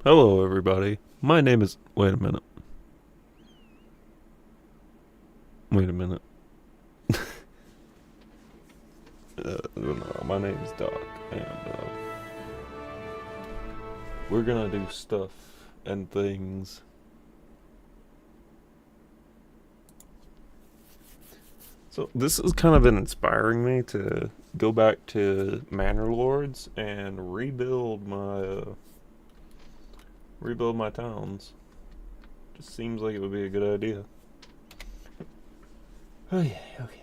Hello, everybody. My name is. Wait a minute. Wait a minute. No, my name is Doc, and we're gonna do stuff and things. So this has kind of been inspiring me to go back to Manor Lords and rebuild my towns. Just seems like it would be a good idea. Oh yeah, okay.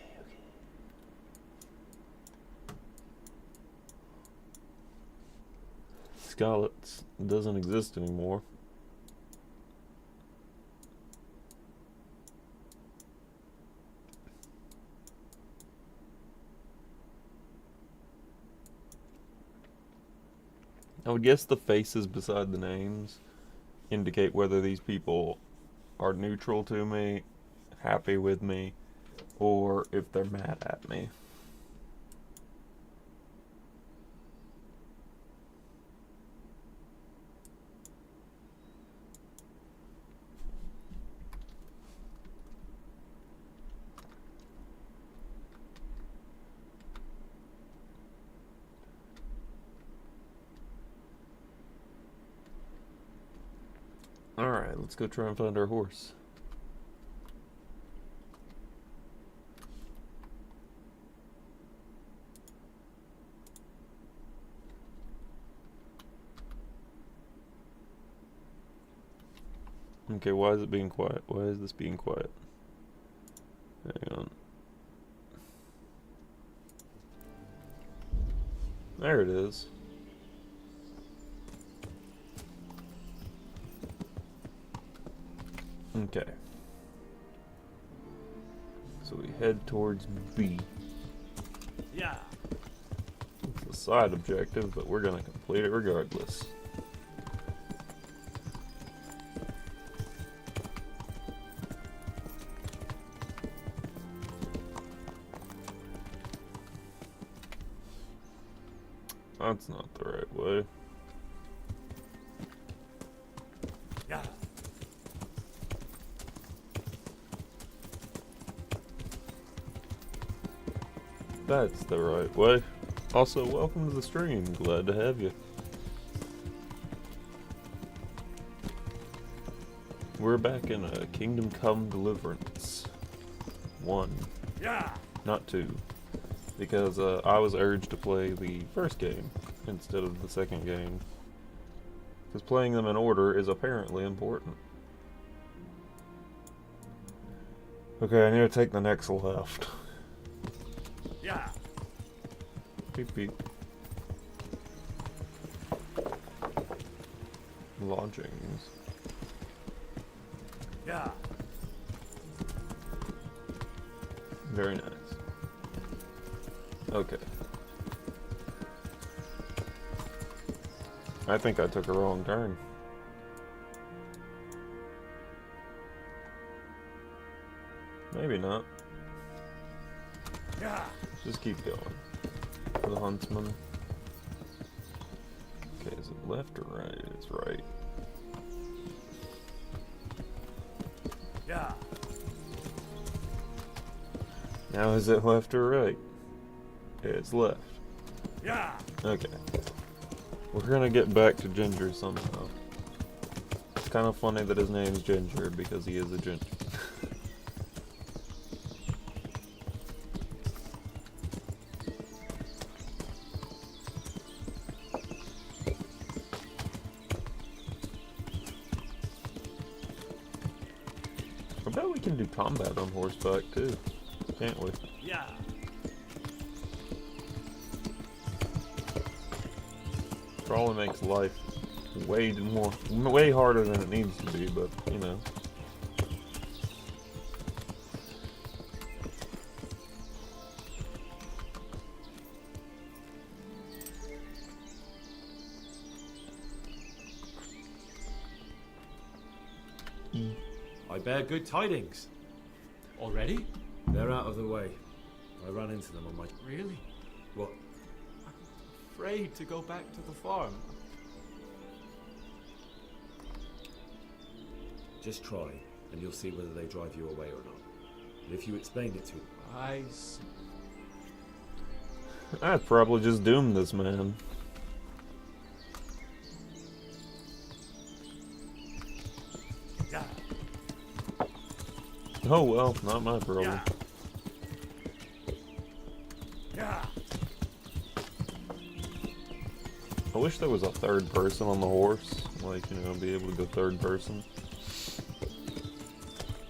Scarlet doesn't exist anymore. I would guess the faces beside the names indicate whether these people are neutral to me, happy with me, or if they're mad at me. Alright, let's go try and find our horse. Okay, why is it being quiet? Why is this being quiet? Hang on. There it is. Okay. So we head towards B. Yeah. It's a side objective, but we're gonna complete it regardless. That's not the right way. Yeah. That's the right way. Also, welcome to the stream. Glad to have you. We're back in a Kingdom Come Deliverance 1, Yeah. not 2, because I was urged to play the first game instead of the second game, because playing them in order is apparently important. Okay, I need to take the next left. Yeah. Beep beep. Lodgings. Yeah. Very nice. Okay. I think I took a wrong turn. Maybe not. Yeah. Just keep going. For the huntsman. Okay, is it left or right? It's right. Yeah. Now is it left or right? It's left. Yeah. Okay. We're gonna get back to Ginger somehow. It's kind of funny that his name's Ginger because he is a ginger. I bet we can do combat on horseback too, can't we? Yeah. Probably makes life way harder than it needs to be, but you know. I bear good tidings. Already? They're out of the way. I ran into them on my... Really? What? Afraid to go back to the farm. Just try, and you'll see whether they drive you away or not. And if you explain it to them, I'd probably just doom this man. yeah, Oh well, not my problem. yeah. I wish there was a third person on the horse. Like, you know, be able to go third person.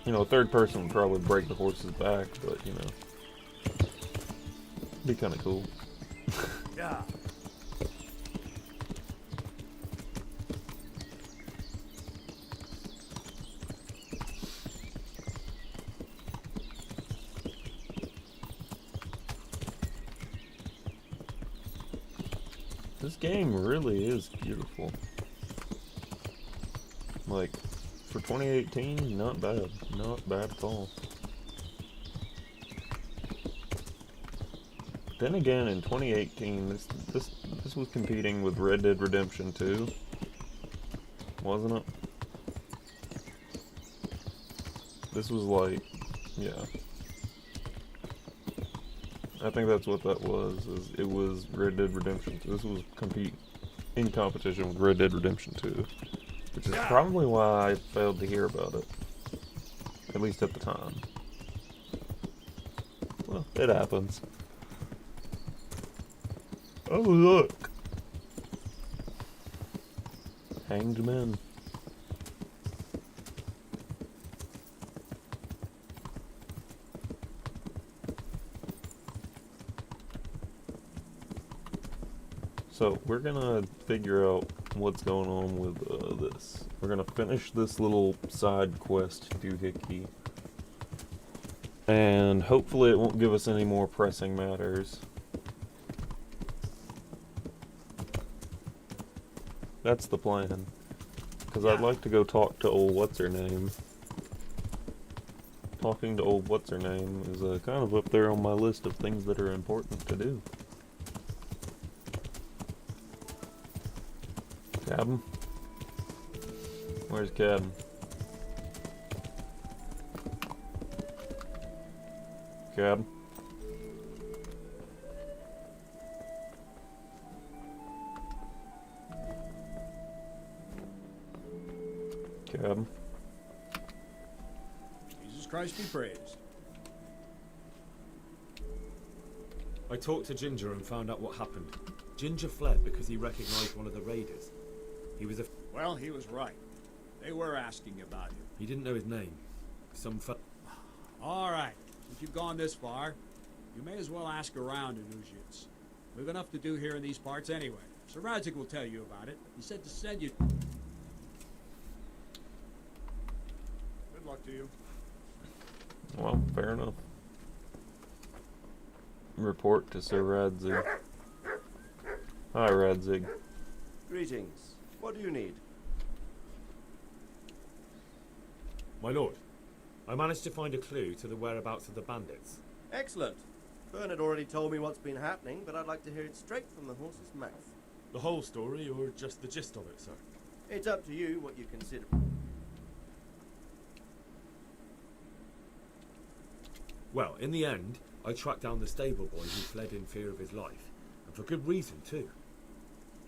You know, a third person would probably break the horse's back, but, you know. Be kind of cool. Yeah. This game really is beautiful. Like, for 2018, not bad. Not bad at all. Then again, in 2018, this was competing with Red Dead Redemption 2, wasn't it? This was like, yeah. I think that's what that was. It was Red Dead Redemption 2. This was in competition with Red Dead Redemption 2, which is probably why I failed to hear about it, at least at the time. Well, it happens. Oh, look! Hanged men. So, we're gonna figure out what's going on with this. We're gonna finish this little side quest doohickey. And hopefully it won't give us any more pressing matters. That's the plan. Because I'd like to go talk to old what's-her-name. Talking to old what's-her-name is kind of up there on my list of things that are important to do. Cabin? Where's Cabin? Cabin? Cabin? Jesus Christ be praised. I talked to Ginger and found out what happened. Ginger fled because he recognized one of the raiders. He was a... Well, he was right. They were asking about him. He didn't know his name. Some All right. If you've gone this far, you may as well ask around in Uzhitz. We've enough to do here in these parts anyway. Sir Radzik will tell you about it. He said to send you... Good luck to you. Well, fair enough. Report to Sir Radzig. Hi, Radzig. Greetings. What do you need? My lord, I managed to find a clue to the whereabouts of the bandits. Excellent. Bernard already told me what's been happening, but I'd like to hear it straight from the horse's mouth. The whole story, or just the gist of it, sir? It's up to you what you consider. Well, in the end, I tracked down the stable boy who fled in fear of his life, and for good reason, too.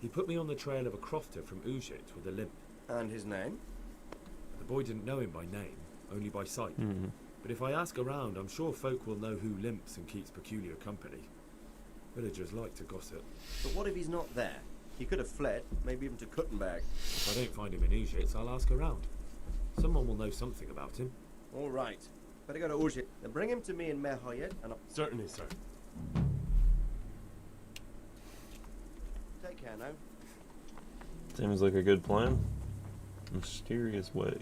He put me on the trail of a crofter from Uzhit with a limp. And his name? The boy didn't know him by name, only by sight. Mm-hmm. But if I ask around, I'm sure folk will know who limps and keeps peculiar company. Villagers like to gossip. But what if he's not there? He could have fled, maybe even to Kuttenberg. If I don't find him in Uzhit, I'll ask around. Someone will know something about him. All right. Better go to Uzhit. Then bring him to me in Merhoyet and I'll... Certainly, sir. Take care now. Seems like a good plan. Mysterious ways.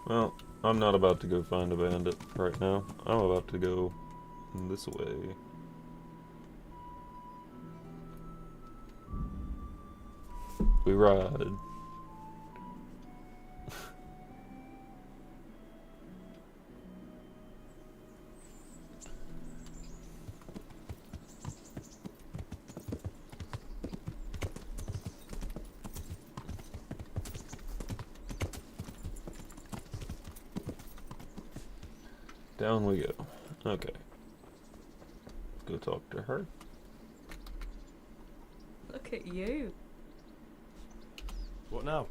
Well, I'm not about to go find a bandit right now. I'm about to go this way. We ride. Down we go. Okay. Go talk to her. Look at you. What now?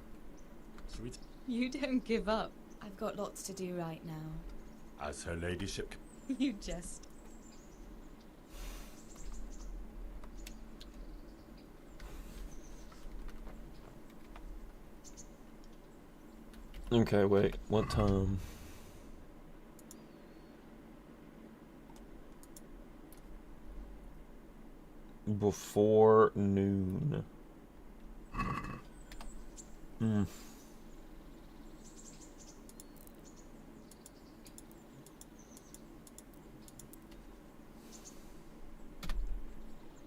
Shall we You don't give up. I've got lots to do right now. as her ladyship? You jest. Okay, wait. What time? Before noon. Hmm.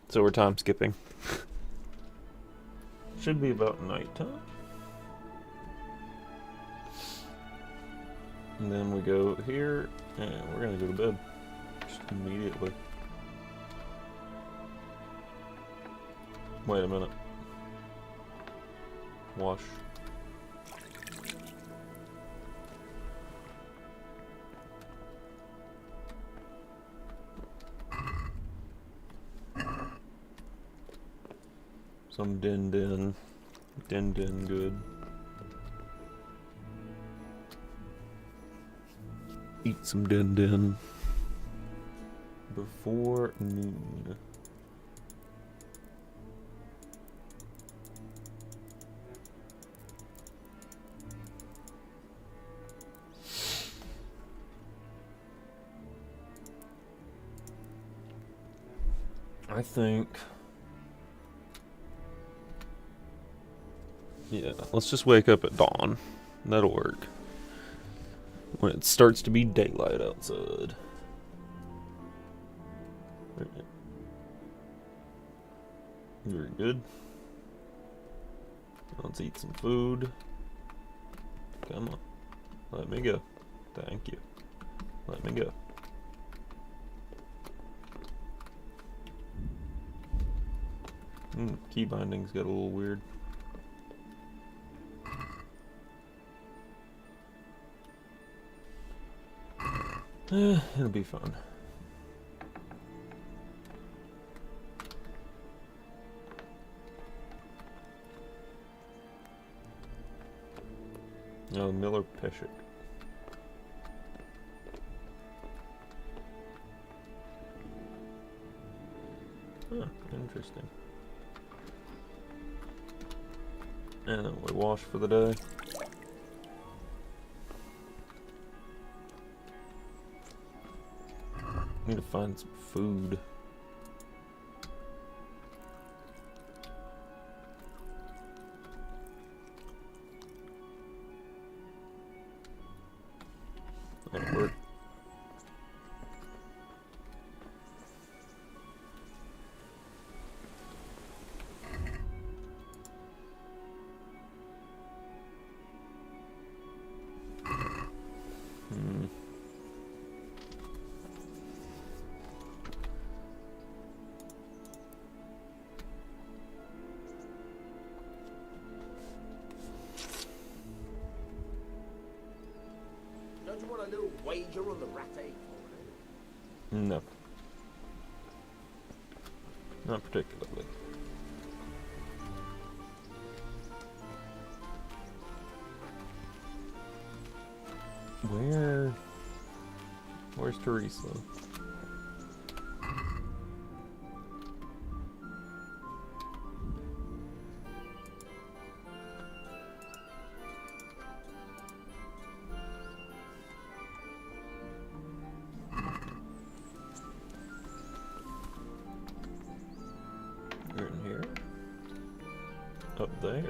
So we're time skipping. Should be about nighttime. And then we go here, and we're gonna go to bed. Just immediately. Wait a minute. Wash. Some din din. Din din good. Eat some din din. Before noon. I think, yeah, let's just wake up at dawn. That'll work. When it starts to be daylight outside. Very good. Let's eat some food. Come on. Let me go. Thank you. Let me go. Key bindings got a little weird. It'll be fun. Oh, Miller Peshek. Huh, interesting. And then we wash for the day. Need to find some food. That'll work. Don't you want a little wager on the rat egg? No. Not particularly. Where's Teresa? You're in here? Up there.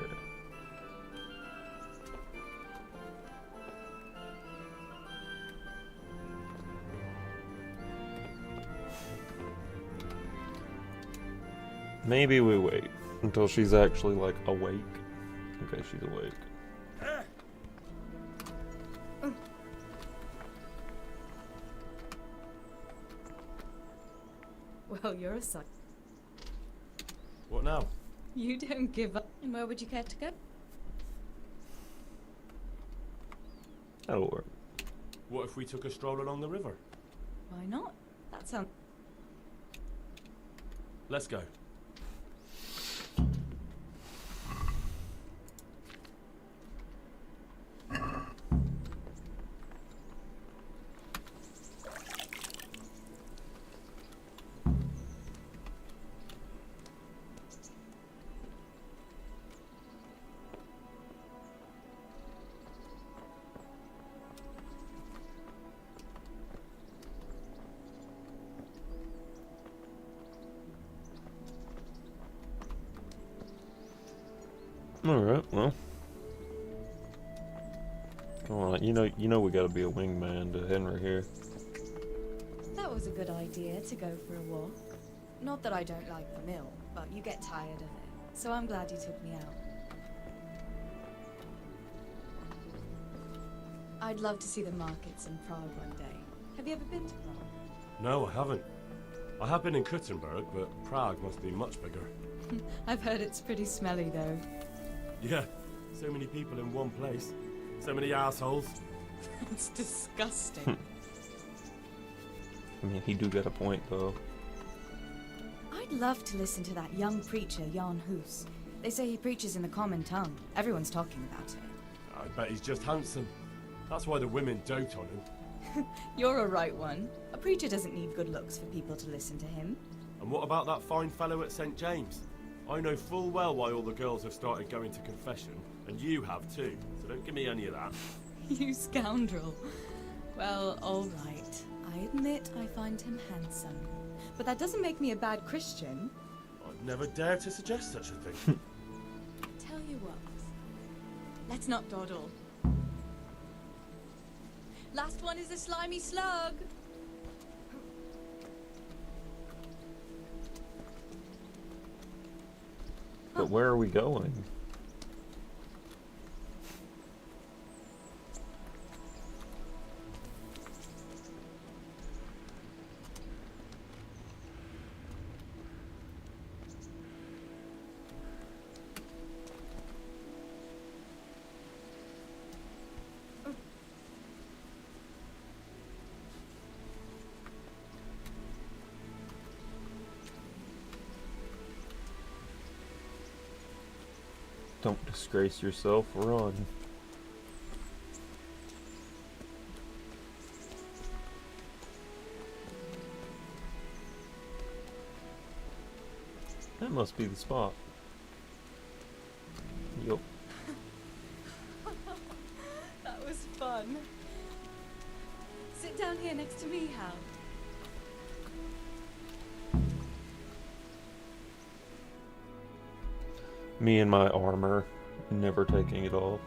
Maybe we wait until she's actually like awake. Okay, she's awake. Well, you're a son. What now? You don't give up. And where would you care to go? That'll work. What if we took a stroll along the river? Why not? That sounds. Let's go. Alright, well. Come on, you know we gotta be a wingman to Henry here. That was a good idea to go for a walk. Not that I don't like the mill, but you get tired of it. So I'm glad you took me out. I'd love to see the markets in Prague one day. Have you ever been to Prague? No, I haven't. I have been in Kuttenberg, but Prague must be much bigger. I've heard it's pretty smelly though. Yeah, so many people in one place. So many assholes. It's disgusting. I mean, he do get a point, though. I'd love to listen to that young preacher, Jan Hus. They say he preaches in the common tongue. Everyone's talking about it. I bet he's just handsome. That's why the women dote on him. You're a right one. A preacher doesn't need good looks for people to listen to him. And what about that fine fellow at St. James? I know full well why all the girls have started going to confession, and you have too, so don't give me any of that. You scoundrel. Well, all right. I admit I find him handsome. But that doesn't make me a bad Christian. I'd never dare to suggest such a thing. Tell you what. Let's not dawdle. Last one is a slimy slug. But where are we going? Don't disgrace yourself, run. That must be the spot. Yup. That was fun. Sit down here next to me, Hal. Me and my armor, never taking it off.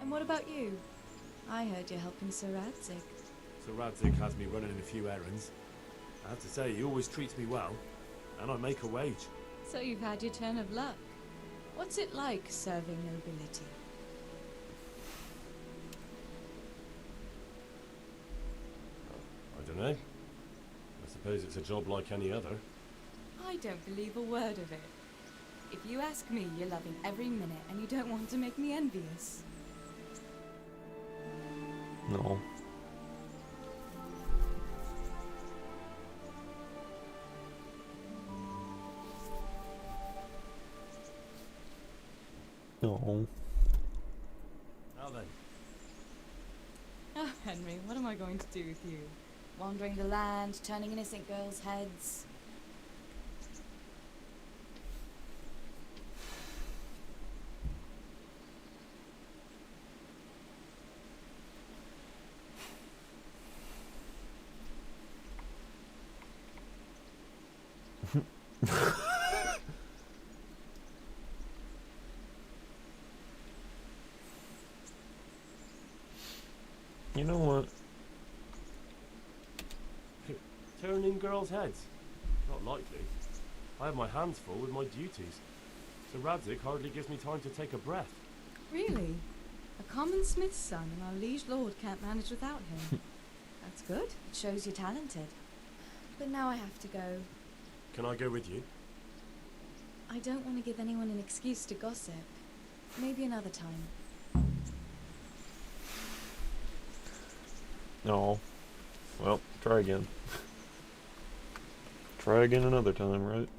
And what about you? I heard you're helping Sir Radzik. So Radzik has me running a few errands. I have to say, he always treats me well, and I make a wage. So you've had your turn of luck. What's it like serving nobility? I don't know. I suppose it's a job like any other. I don't believe a word of it. If you ask me, you're loving every minute and you don't want to make me envious. No. No. Now then. Oh, Henry, what am I going to do with you? Wandering the land, turning innocent girls' heads. You know what? Turning girls' heads? Not likely. I have my hands full with my duties. So Radzik hardly gives me time to take a breath. Really? A common smith's son and our liege lord can't manage without him. That's good. It shows you're talented. But now I have to go. Can I go with you? I don't want to give anyone an excuse to gossip. Maybe another time. Oh, well, try again. Try again another time, right?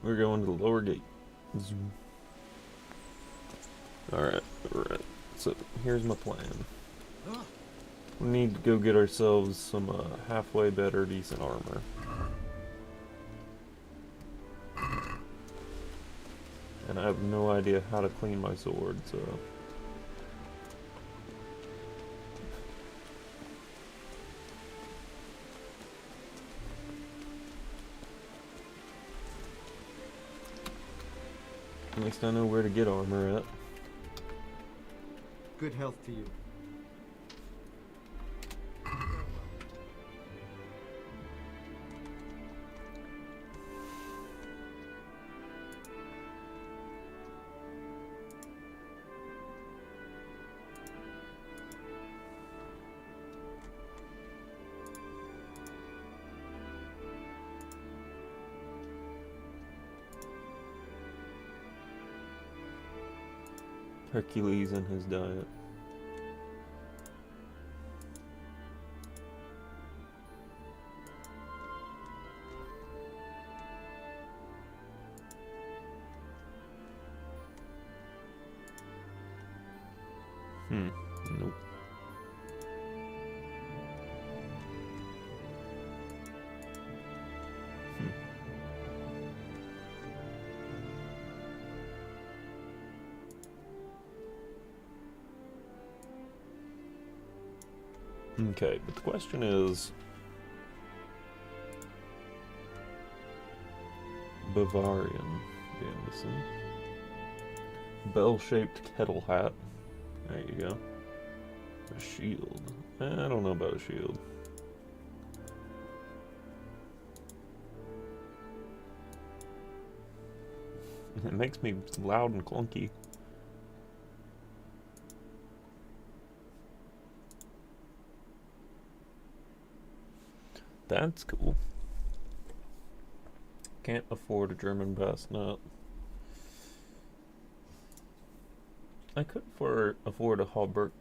We're going to the lower gate. Zoom. Alright, so here's my plan. We need to go get ourselves some halfway better, decent armor. And I have no idea how to clean my sword, so... At least I know where to get armor at. Good health to you. Hercules and his diet. Nope. Okay, but the question is... Bavarian Gambeson. Bell-shaped kettle hat. There you go. A shield. I don't know about a shield. It makes me loud and clunky. That's cool. Can't afford a German bassinet. I could afford a hauberk,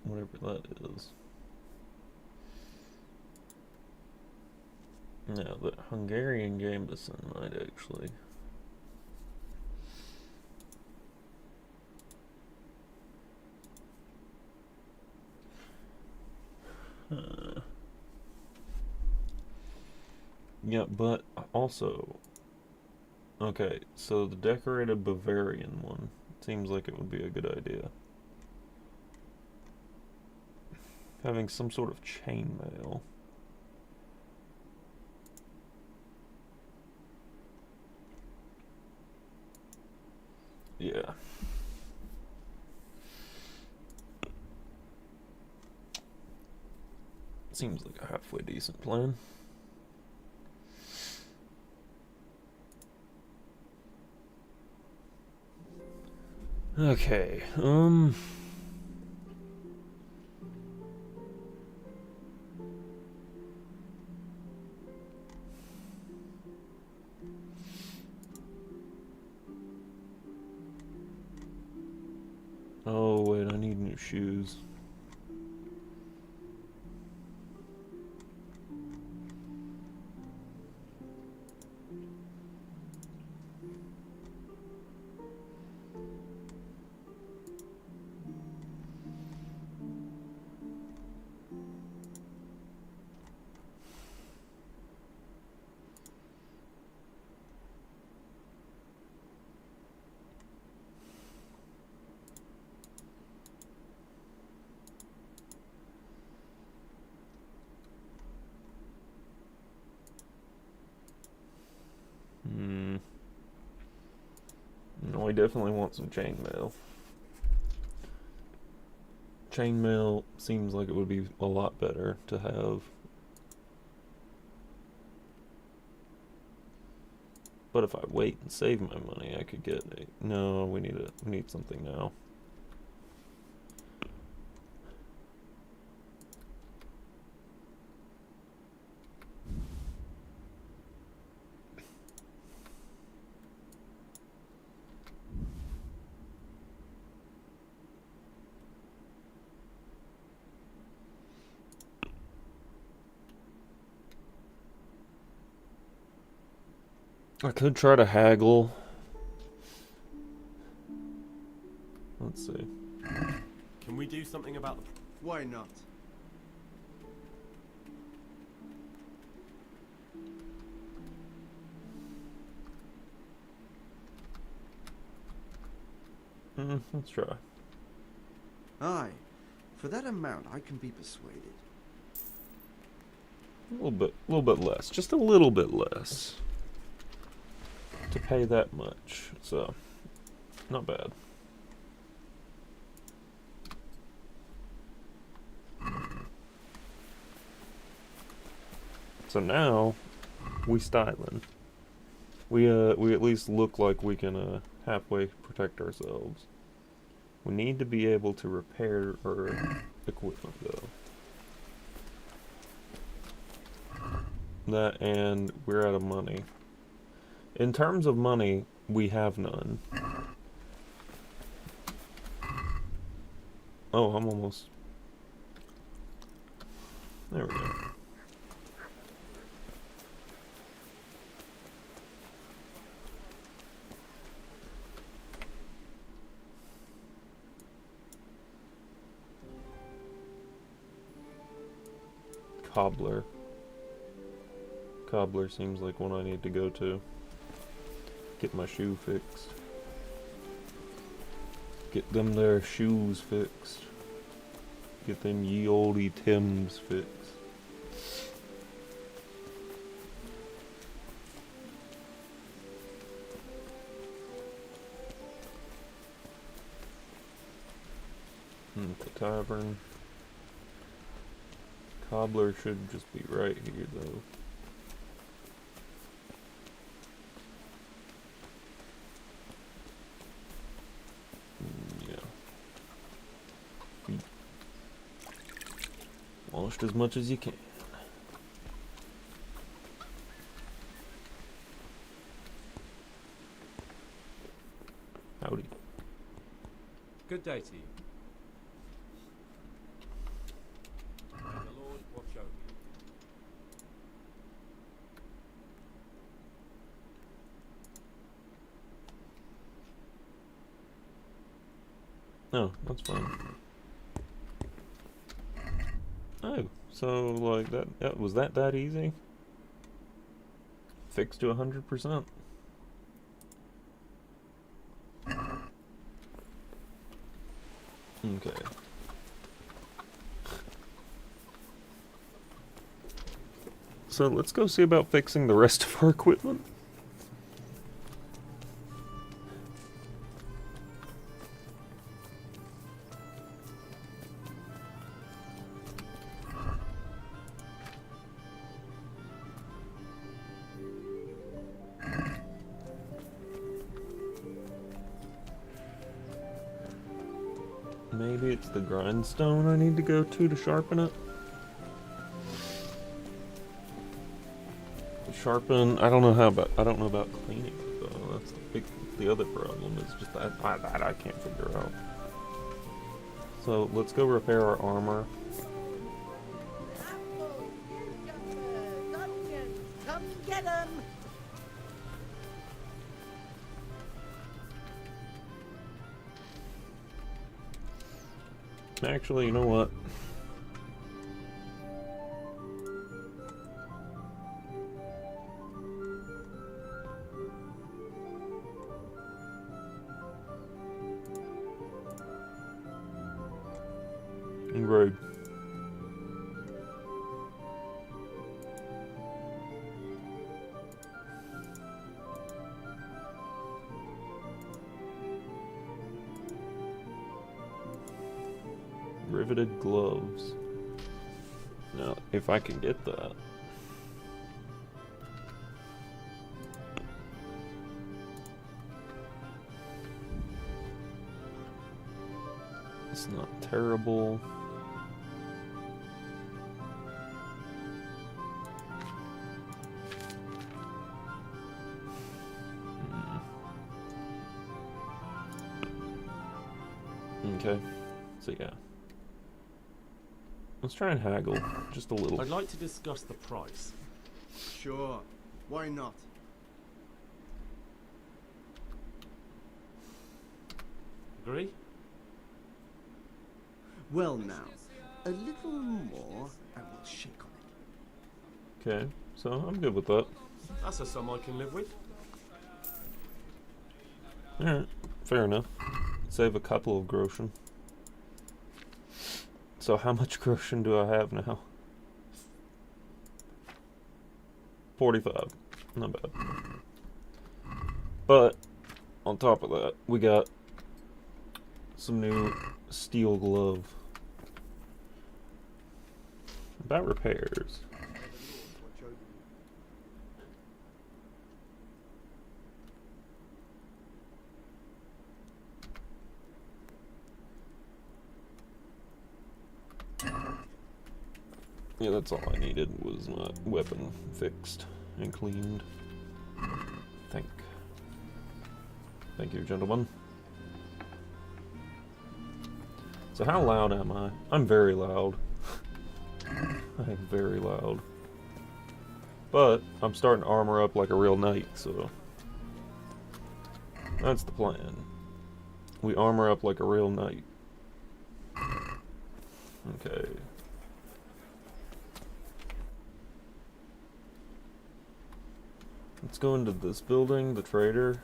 whatever that is. No, but Hungarian Gambeson might actually. Yeah, but also, okay, so the decorated Bavarian one seems like it would be a good idea. Having some sort of chainmail. Yeah. Seems like a halfway decent plan. Okay, oh wait, I need new shoes. No, I definitely want some chainmail. Chainmail seems like it would be a lot better to have. But if I wait and save my money, I could get a... No, we need something now. I could try to haggle. Let's see. Can we do something about the... Why not? Let's try. Aye. For that amount, I can be persuaded. A little bit less. Just a little bit less. To pay that much. So, not bad. So now, we styling. We at least look like we can halfway protect ourselves. We need to be able to repair our equipment though. That, and we're out of money. In terms of money, we have none. Oh, I'm almost... There we go. Cobbler. Cobbler seems like one I need to go to. Get my shoe fixed. Get them their shoes fixed. Get them ye olde Tims fixed. The tavern. Cobbler should just be right here though. Yeah. Feet. Washed as much as you can. Howdy. Good day to you. May the Lord watch over you. Oh, that's fine. Oh, so like that was that easy? Fixed to 100%. Okay. So let's go see about fixing the rest of our equipment. Maybe it's the grindstone I need to go to sharpen it. Sharpen. I don't know about cleaning it though. That's the other problem. Is just that I can't figure out. So let's go repair our armor. Come get 'em! Actually, you know what? Road. Riveted gloves. Now, if I can get that. It's not terrible. Okay, so yeah. Let's try and haggle just a little. I'd like to discuss the price. Sure. Why not? Agree? Well now, a little more and we'll shake on it. Okay, so I'm good with that. That's a sum I can live with. Alright, fair enough. Save a couple of groschen. So how much groschen do I have now? 45. Not bad. But, on top of that, we got some new steel glove. About repairs. Yeah, that's all I needed was my weapon fixed and cleaned. Thank you, gentlemen. So how loud am I? I'm very loud. I'm very loud. But I'm starting to armor up like a real knight, so that's the plan. We armor up like a real knight. Okay. Let's go into this building, the trader.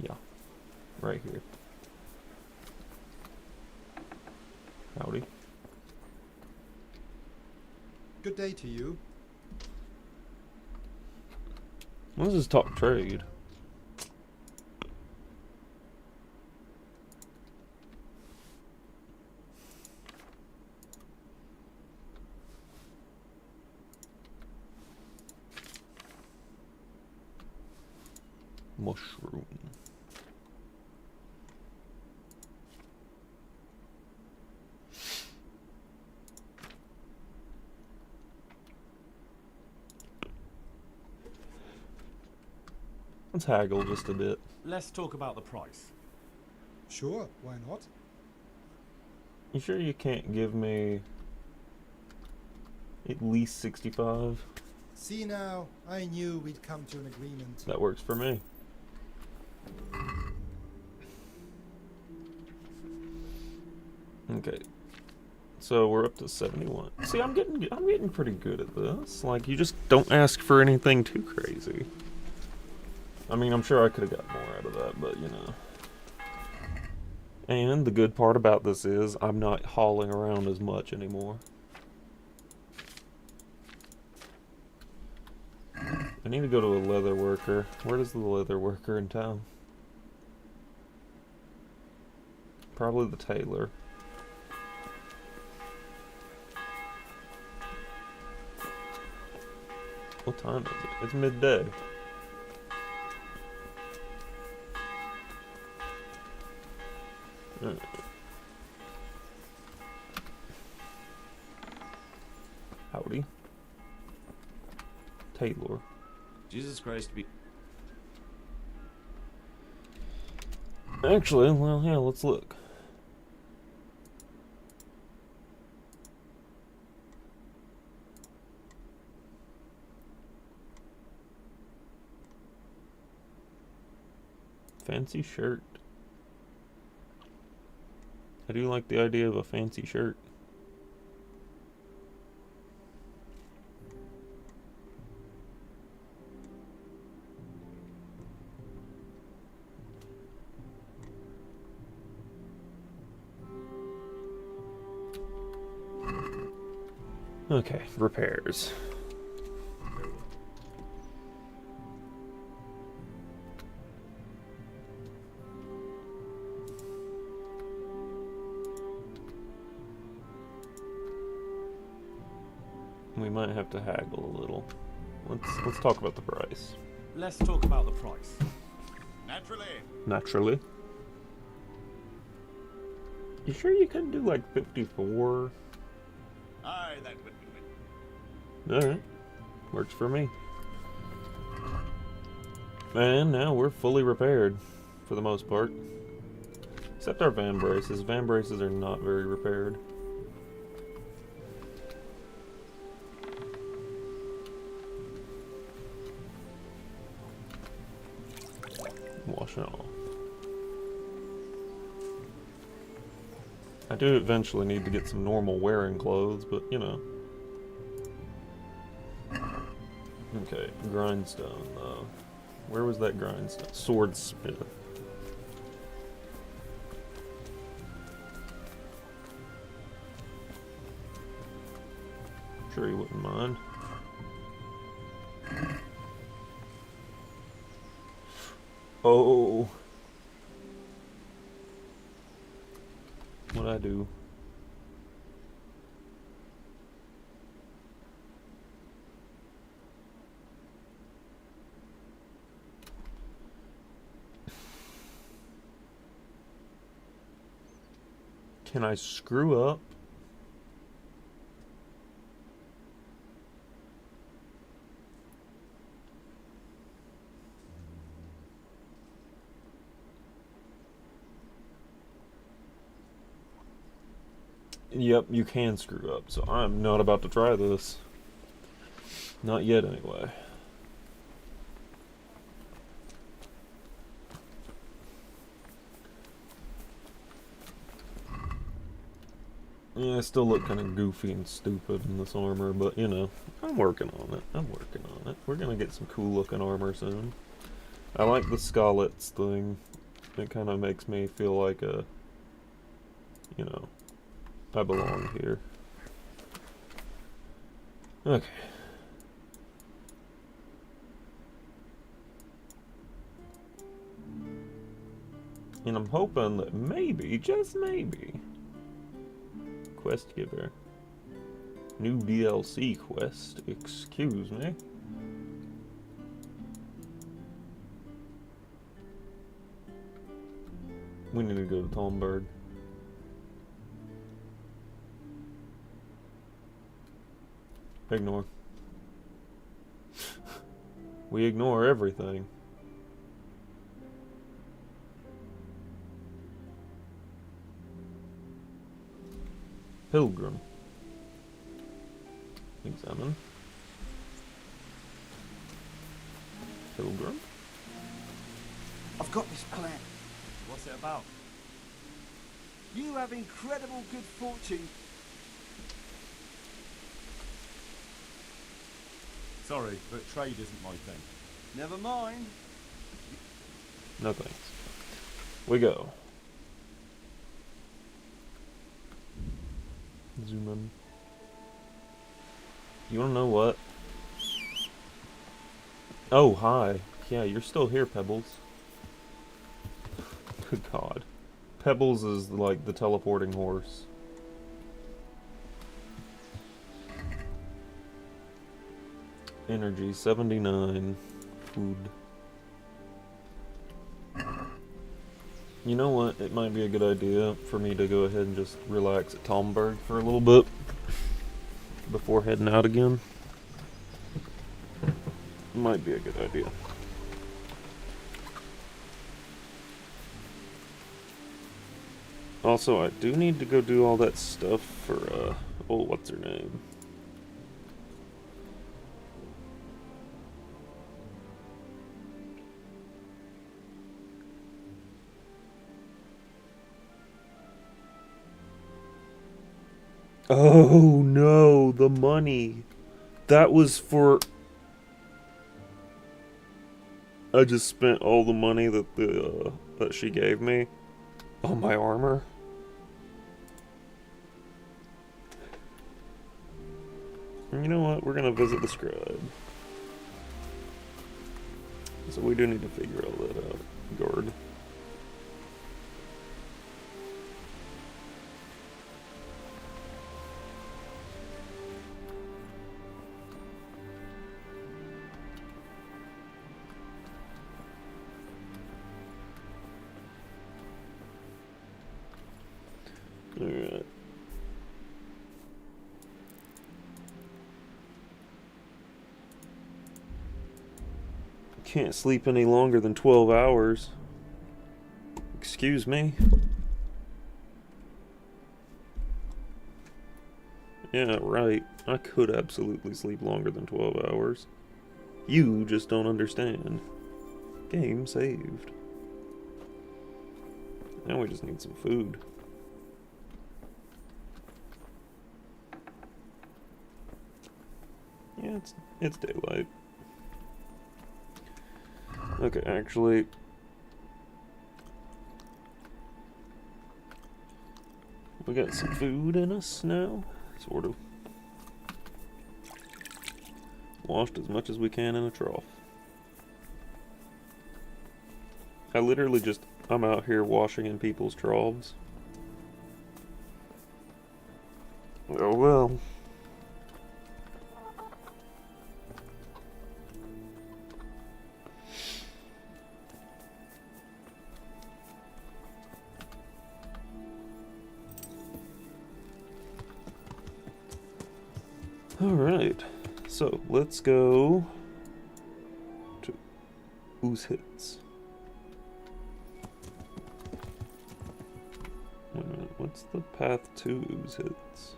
Yeah, right here. Howdy. Good day to you. Let's just talk trade. Mushroom. Let's haggle just a bit. Let's talk about the price. Sure, why not? You sure you can't give me at least 65? See now, I knew we'd come to an agreement. That works for me. Okay. So we're up to 71. See, I'm getting pretty good at this. Like, you just don't ask for anything too crazy. I mean, I'm sure I could have got more out of that, but you know. And the good part about this is I'm not hauling around as much anymore. I need to go to a leather worker. Where is the leather worker in town? Probably the tailor. What time is it? It's midday. Alright. Howdy. Taylor. Jesus Christ, be. Actually, well, yeah, let's look. Fancy shirt. I do like the idea of a fancy shirt. Okay, repairs. We might have to haggle a little. Let's talk about the price. Let's talk about the price. Naturally. You sure you couldn't do like 54? Aye, that would be good. Alright. Works for me. And now we're fully repaired, for the most part. Except our van braces. Van braces are not very repaired. Shaw. I do eventually need to get some normal wearing clothes, but you know. Okay, grindstone. Where was that grindstone? Swordsmith. Sure you wouldn't mind. Oh. What'd I do? Can I screw up? Yep, you can screw up, so I'm not about to try this. Not yet, anyway. Yeah, I still look kind of goofy and stupid in this armor, but you know, I'm working on it. I'm working on it. We're gonna get some cool looking armor soon. I like the Scarlet's thing. It kind of makes me feel like a, you know, I belong here. Okay. And I'm hoping that maybe, just maybe, quest giver. New DLC quest, excuse me. We need to go to Talmberg. Ignore. We ignore everything. Pilgrim. Examine. Pilgrim. I've got this plan. What's it about? You have incredible good fortune. Sorry, but trade isn't my thing. Never mind. No thanks. We go. Zoom in. You wanna know what? Oh, hi. Yeah, you're still here, Pebbles. Good God. Pebbles is like the teleporting horse. Energy 79. Food. You know what? It might be a good idea for me to go ahead and just relax at Talmberg for a little bit before heading out again. Might be a good idea. Also, I do need to go do all that stuff for, oh, what's her name? Oh no, the money. That was for... I just spent all the money that that she gave me on my armor. You know what? We're gonna visit the scribe. So we do need to figure all that out. Guard. Alright. Can't sleep any longer than 12 hours. Excuse me? Yeah, right. I could absolutely sleep longer than 12 hours. You just don't understand. Game saved. Now we just need some food. Yeah, it's daylight. Okay, actually, we got some food in us now, sort of. Washed as much as we can in a trough. I literally just, I'm out here washing in people's troughs. Oh well. Alright, so let's go to Ooze Hits. Wait a minute, what's the path to Ooze Hits?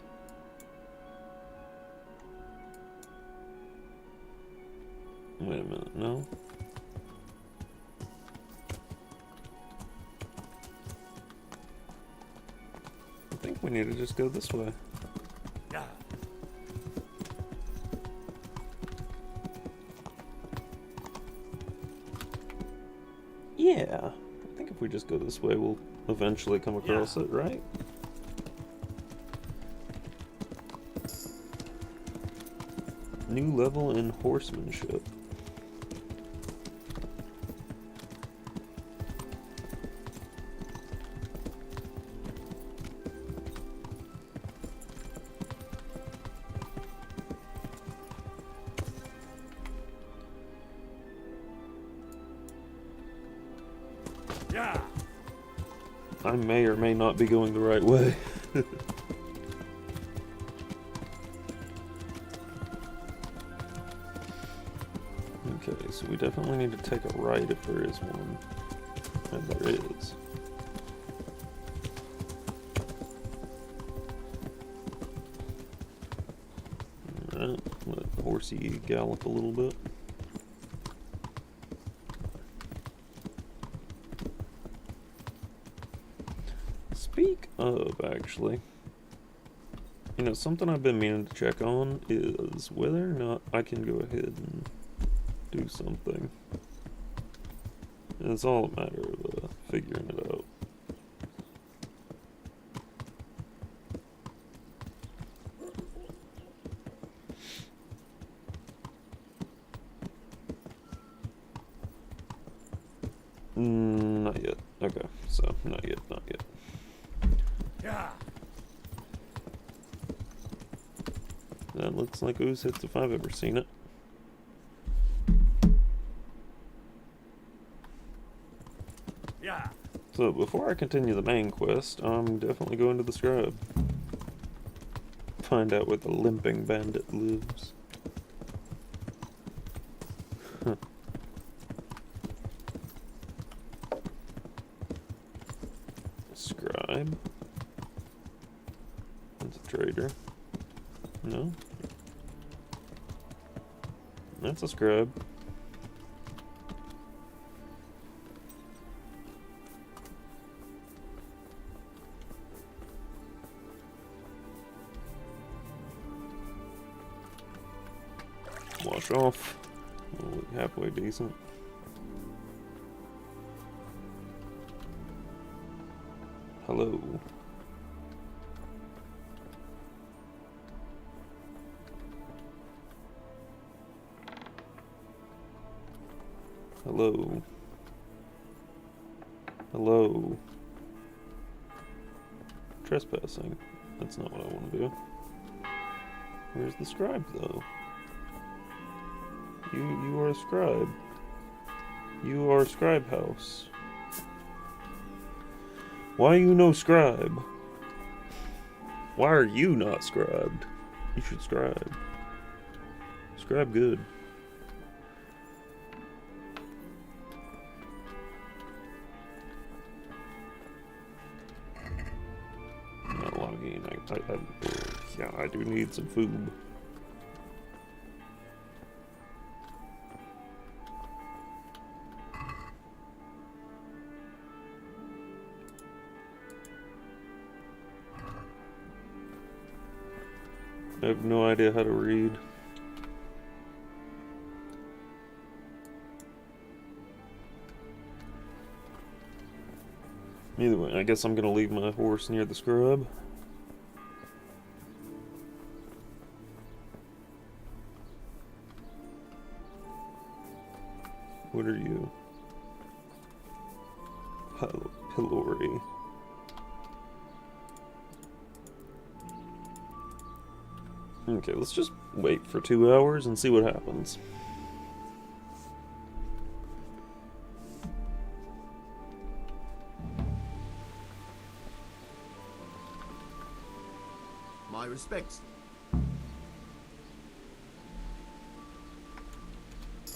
Wait a minute, no? I think we need to just go this way. Yeah, I think if we just go this way, we'll eventually come across it, right? New level in horsemanship. I may or may not be going the right way. Okay, so we definitely need to take a right if there is one. And there is. Alright, let the horsey gallop a little bit. Speak of, actually, you know, something I've been meaning to check on is whether or not I can go ahead and do something. And it's all a matter of figuring it out. Not yet. Okay, so not yet, not yet. That looks like Ooze Hits if I've ever seen it. So before I continue the main quest, I'm definitely going to the scribe. Find out where the limping bandit lives. Huh. Scribe. That's a trader. No? That's a scribe. Wash off. We'll look halfway decent. Hello. Hello. Hello. Trespassing. That's not what I want to do. Where's the scribe, though? You are a scribe. You are a scribe house. Why you no scribe? Why are you not scribed? You should scribe. Scribe good. Not logging. Yeah, I do need some food. have no idea how to read. Either way, I guess I'm gonna leave my horse near the scrub. What are you? Pillory. Okay, let's just wait for 2 hours and see what happens. My respects.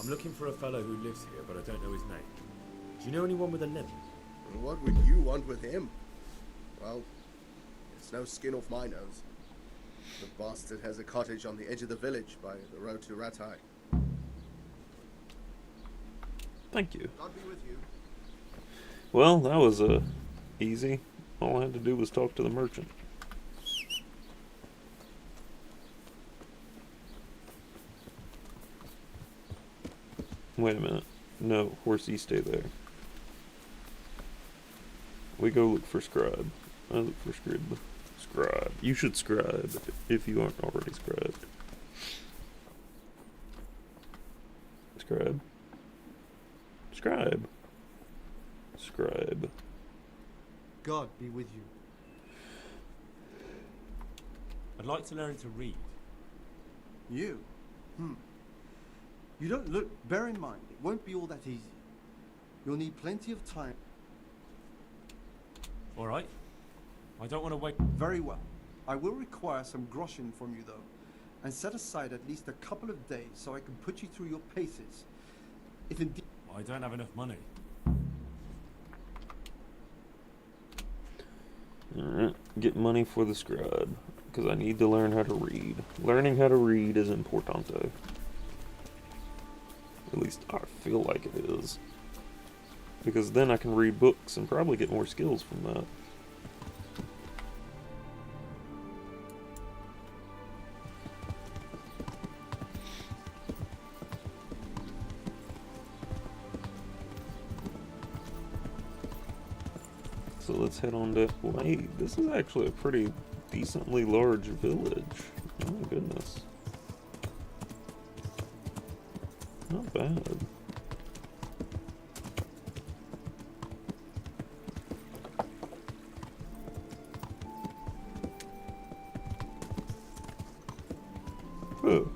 I'm looking for a fellow who lives here, but I don't know his name. Do you know anyone with a limp? What would you want with him? Well, it's no skin off my nose. The bastard has a cottage on the edge of the village by the road to Ratai. Thank you. God be with you. Well, that was easy. All I had to do was talk to the merchant. Wait a minute. No, horsey, stay there. We go look for scribe. I look for scribe. Scribe. You should scribe if you aren't already scribed. Scribe. Scribe. Scribe. God be with you. I'd like to learn to read. You? You don't look... Bear in mind, it won't be all that easy. You'll need plenty of time. All right. I don't want to wait. Very well. I will require some groschen from you, though, and set aside at least a couple of days so I can put you through your paces. If indeed... I don't have enough money. Alright, get money for the scribe, because I need to learn how to read. Learning how to read is importante. At least I feel like it is. Because then I can read books and probably get more skills from that. So let's head on to... Wait, this is actually a pretty decently large village. Oh my goodness. Not bad. Oh.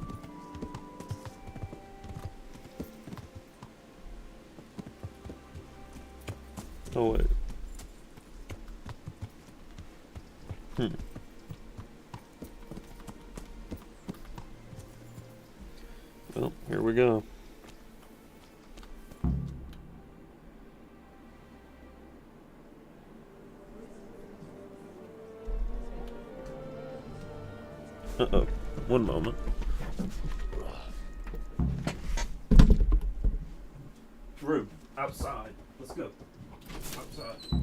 Oh wait. Well, here we go. Uh-oh. One moment. Room. Outside. Let's go. Outside.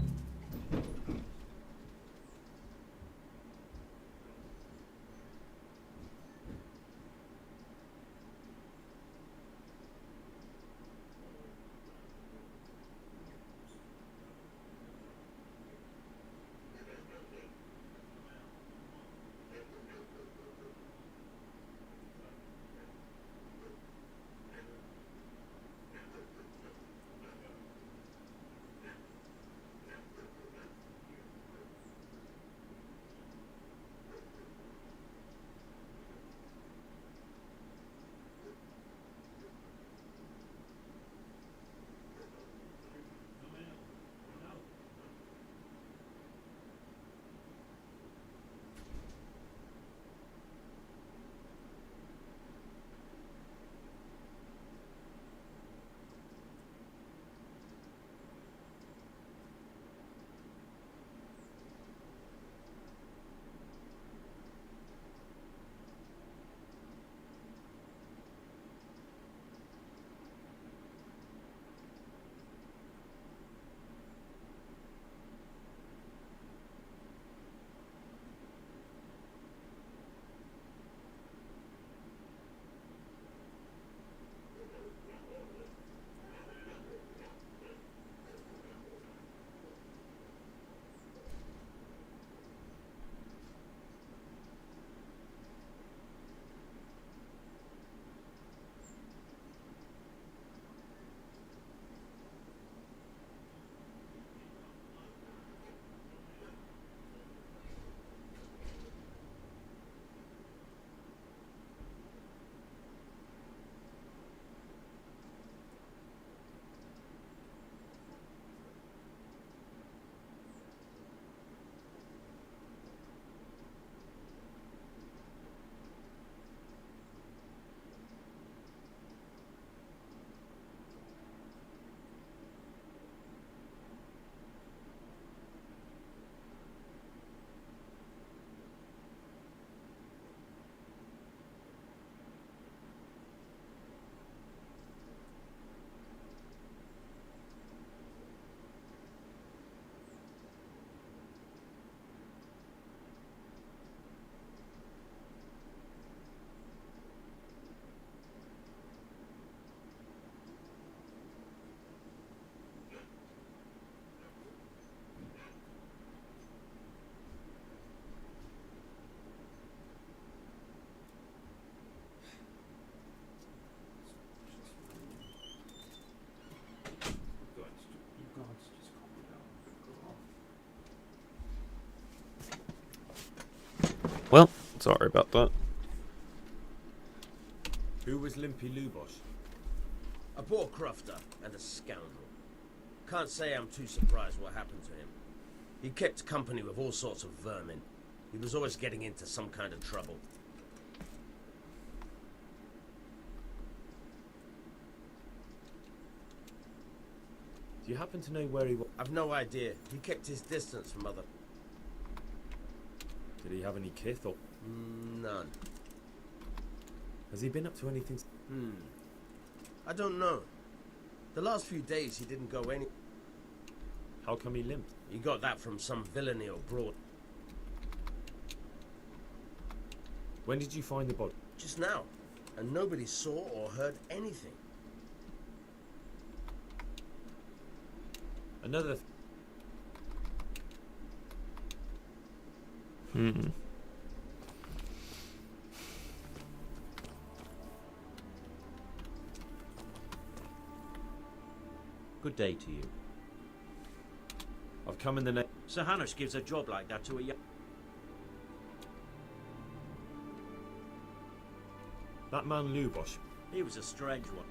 Well, sorry about that. Who was Limpy Lubosh? A poor crofter and a scoundrel. Can't say I'm too surprised what happened to him. He kept company with all sorts of vermin. He was always getting into some kind of trouble. Do you happen to know where he was? I've no idea. He kept his distance from other... Did he have any kith or... None. Has he been up to anything? I don't know. The last few days he didn't go any... How come he limped? He got that from some villainy abroad. When did you find the body? Just now. And nobody saw or heard anything. Another... Good day to you. I've come in the name... Sir Hanush gives a job like that to a young... That man Lubosh. He was a strange one.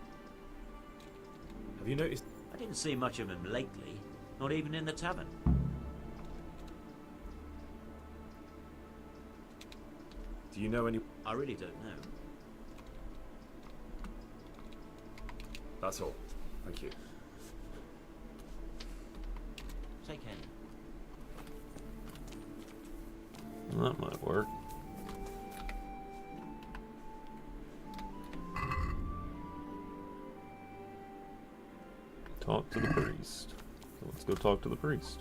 Have you noticed? I didn't see much of him lately, not even in the tavern. Do you know any... I really don't know. That's all. Thank you. Take care. That might work. Talk to the priest. So let's go talk to the priest.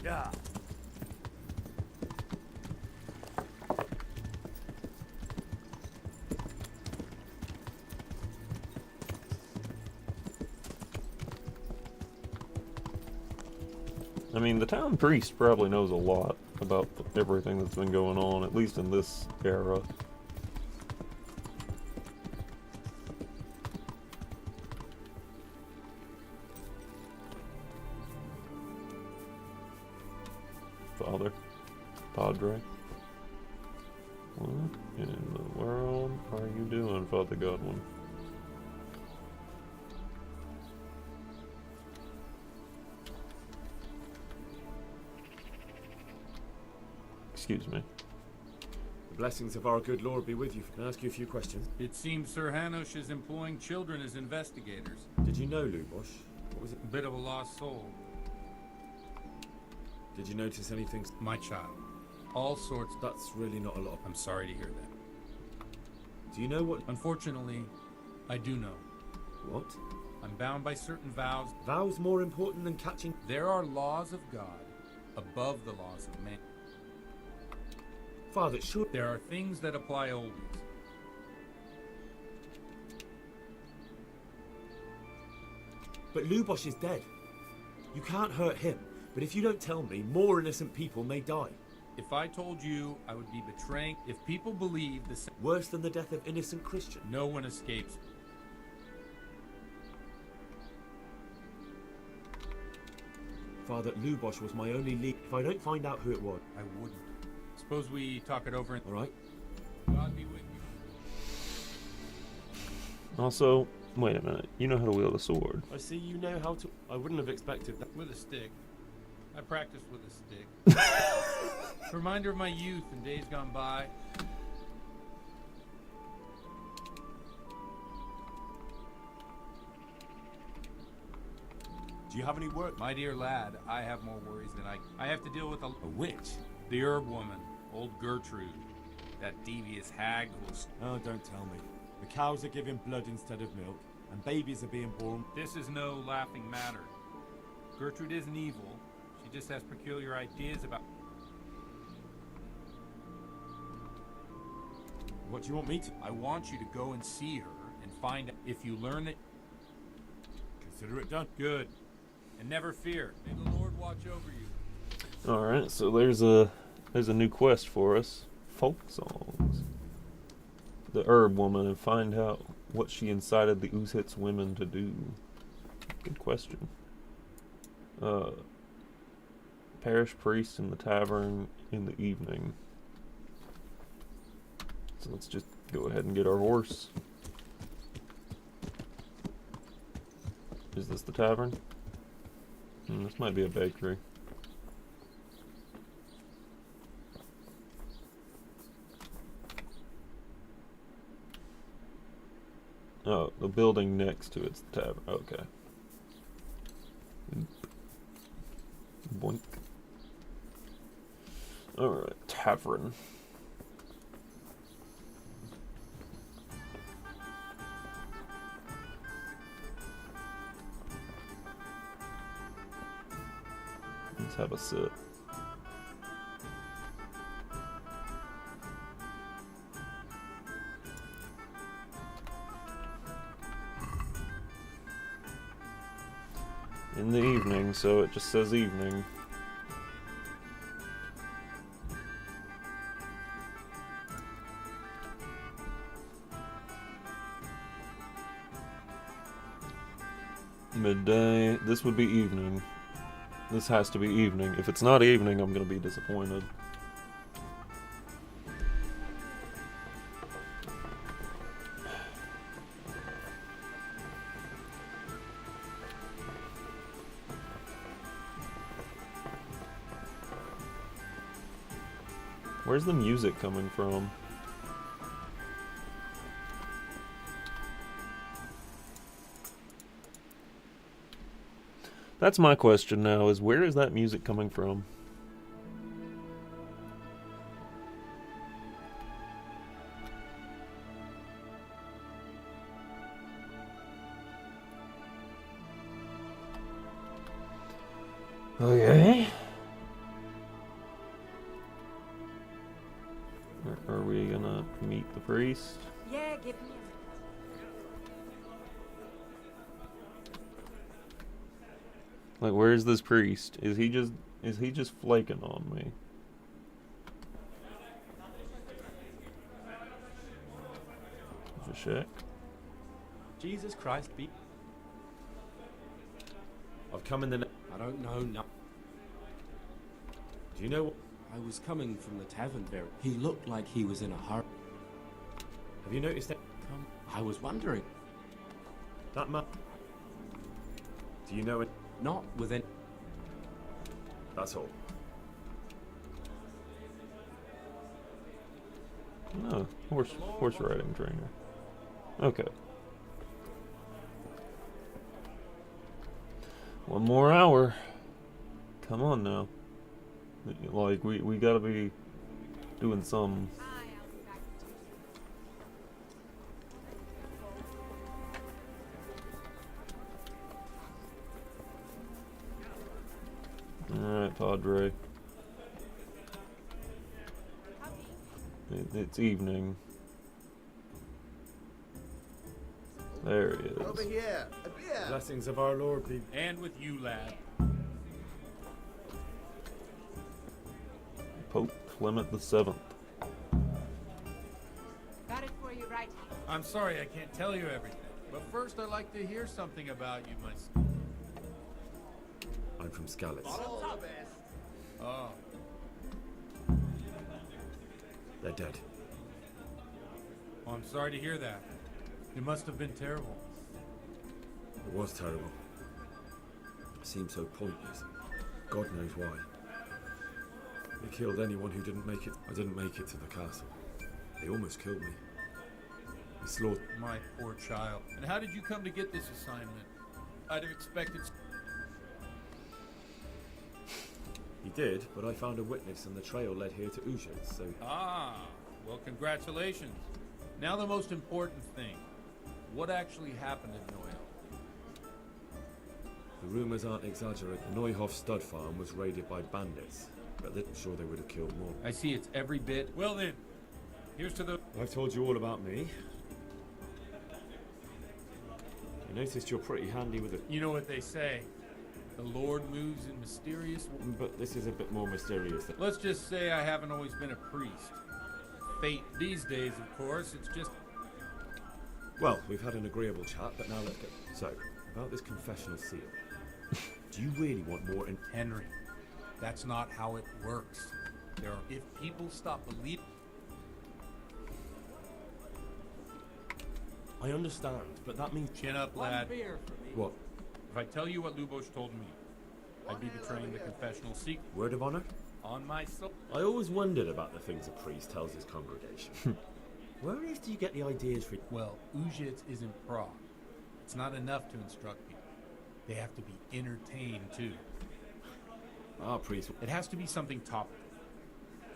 Yeah. I mean, the town priest probably knows a lot about everything that's been going on, at least in this era. Father, Padre. What in the world are you doing, Father Godwin? Excuse me. The blessings of our good Lord be with you. Can I ask you a few questions? It seems Sir Hanush is employing children as investigators. Did you know Lubosh? What was it? A bit of a lost soul. Did you notice anything? My child. All sorts. That's really not a lot. I'm sorry to hear that. Do you know what? Unfortunately, I do know. What? I'm bound by certain vows. Vows more important than catching? There are laws of God above the laws of man. Father, sure. There are things that apply always. But Lubosh is dead. You can't hurt him. But if you don't tell me, more innocent people may die. If I told you, I would be betraying. If people believe the same... Worse than the death of innocent Christian. No one escapes. Father, Lubosh was my only lead. If I don't find out who it was... I wouldn't. Suppose we talk it over and... All right. God be with you. Also, wait a minute. You know how to wield a sword. I see you know how to... I wouldn't have expected that. With a stick. I practiced with a stick. Reminder of my youth and days gone by. Do you have any work? My dear lad, I have more worries than I have to deal with A witch? the herb woman, old Gertrude. That devious hag who's... Oh, don't tell me. The cows are giving blood instead of milk, and babies are being born. This is no laughing matter. Gertrude isn't evil. She just has peculiar ideas about... What do you want me to? I want you to go and see her and find out if you learn that... Consider it done. Good. And never fear. May the Lord watch over you. All right, so there's a new quest for us. Folk songs. The herb woman, and find out what she incited the Uzhit's women to do. Good question. Parish priest in the tavern in the evening. So let's just go ahead and get our horse. Is this the tavern? This might be a bakery. Oh, the building next to it's the tavern. Okay. Boink. Alright, tavern. Let's have a sip. In the evening, so it just says evening. Midday. This would be evening. This has to be evening. If it's not evening, I'm gonna be disappointed. Where's the music coming from? That's my question now, is where is that music coming from? Okay. Are we gonna meet the priest? Yeah, give me Like, where's this priest? Is he just flaking on me? Just check. Jesus Christ, be. I've come in the. I don't know. No. Do you know what? I was coming from the tavern there. He looked like he was in a hurry. Have you noticed that? I was wondering. That man. Do you know it? Not within. That's all. No, horse riding trainer. Okay. One more hour. Come on now. Like, we gotta be doing some. Alright, Padre. It's evening. There he is. Over here, a beer. Blessings of our Lord be. And with you, lad. Pope Clement VII. Got it for you right here. I'm sorry I can't tell you everything, but first I'd like to hear something about you, my son. I'm from Scalitz. Oh. They're dead. Oh, I'm sorry to hear that. It must have been terrible. It was terrible. It seemed so pointless. God knows why. They killed anyone who didn't make it. I didn't make it to the castle. They almost killed me. They slaughtered. My poor child. And how did you come to get this assignment? I'd have expected. He did, but I found a witness and the trail led here to Ujet's, so... Ah, well, congratulations. Now the most important thing. What actually happened in Noel? The rumors aren't exaggerated. Neuhoff stud farm was raided by bandits, but they're sure they would have killed more. I see it's every bit. Well then, here's to the... I've told you all about me. I noticed you're pretty handy with it. You know what they say. The Lord moves in mysterious... But this is a bit more mysterious. Let's just say I haven't always been a priest. Fate these days, of course, it's just... Well, we've had an agreeable chat, but now let's go. So, about this confessional seal. Do you really want more in... Henry, that's not how it works. If people stop believing... I understand, but that means... Chin up, lad. What? If I tell you what Lubosh told me, I'd be betraying the confessional secret. Word of honor? On my soul. I always wondered about the things a priest tells his congregation. Where on earth do you get the ideas for... Well, Uzhitz isn't Prague. It's not enough to instruct people. They have to be entertained, too. Our priest... It has to be something topical.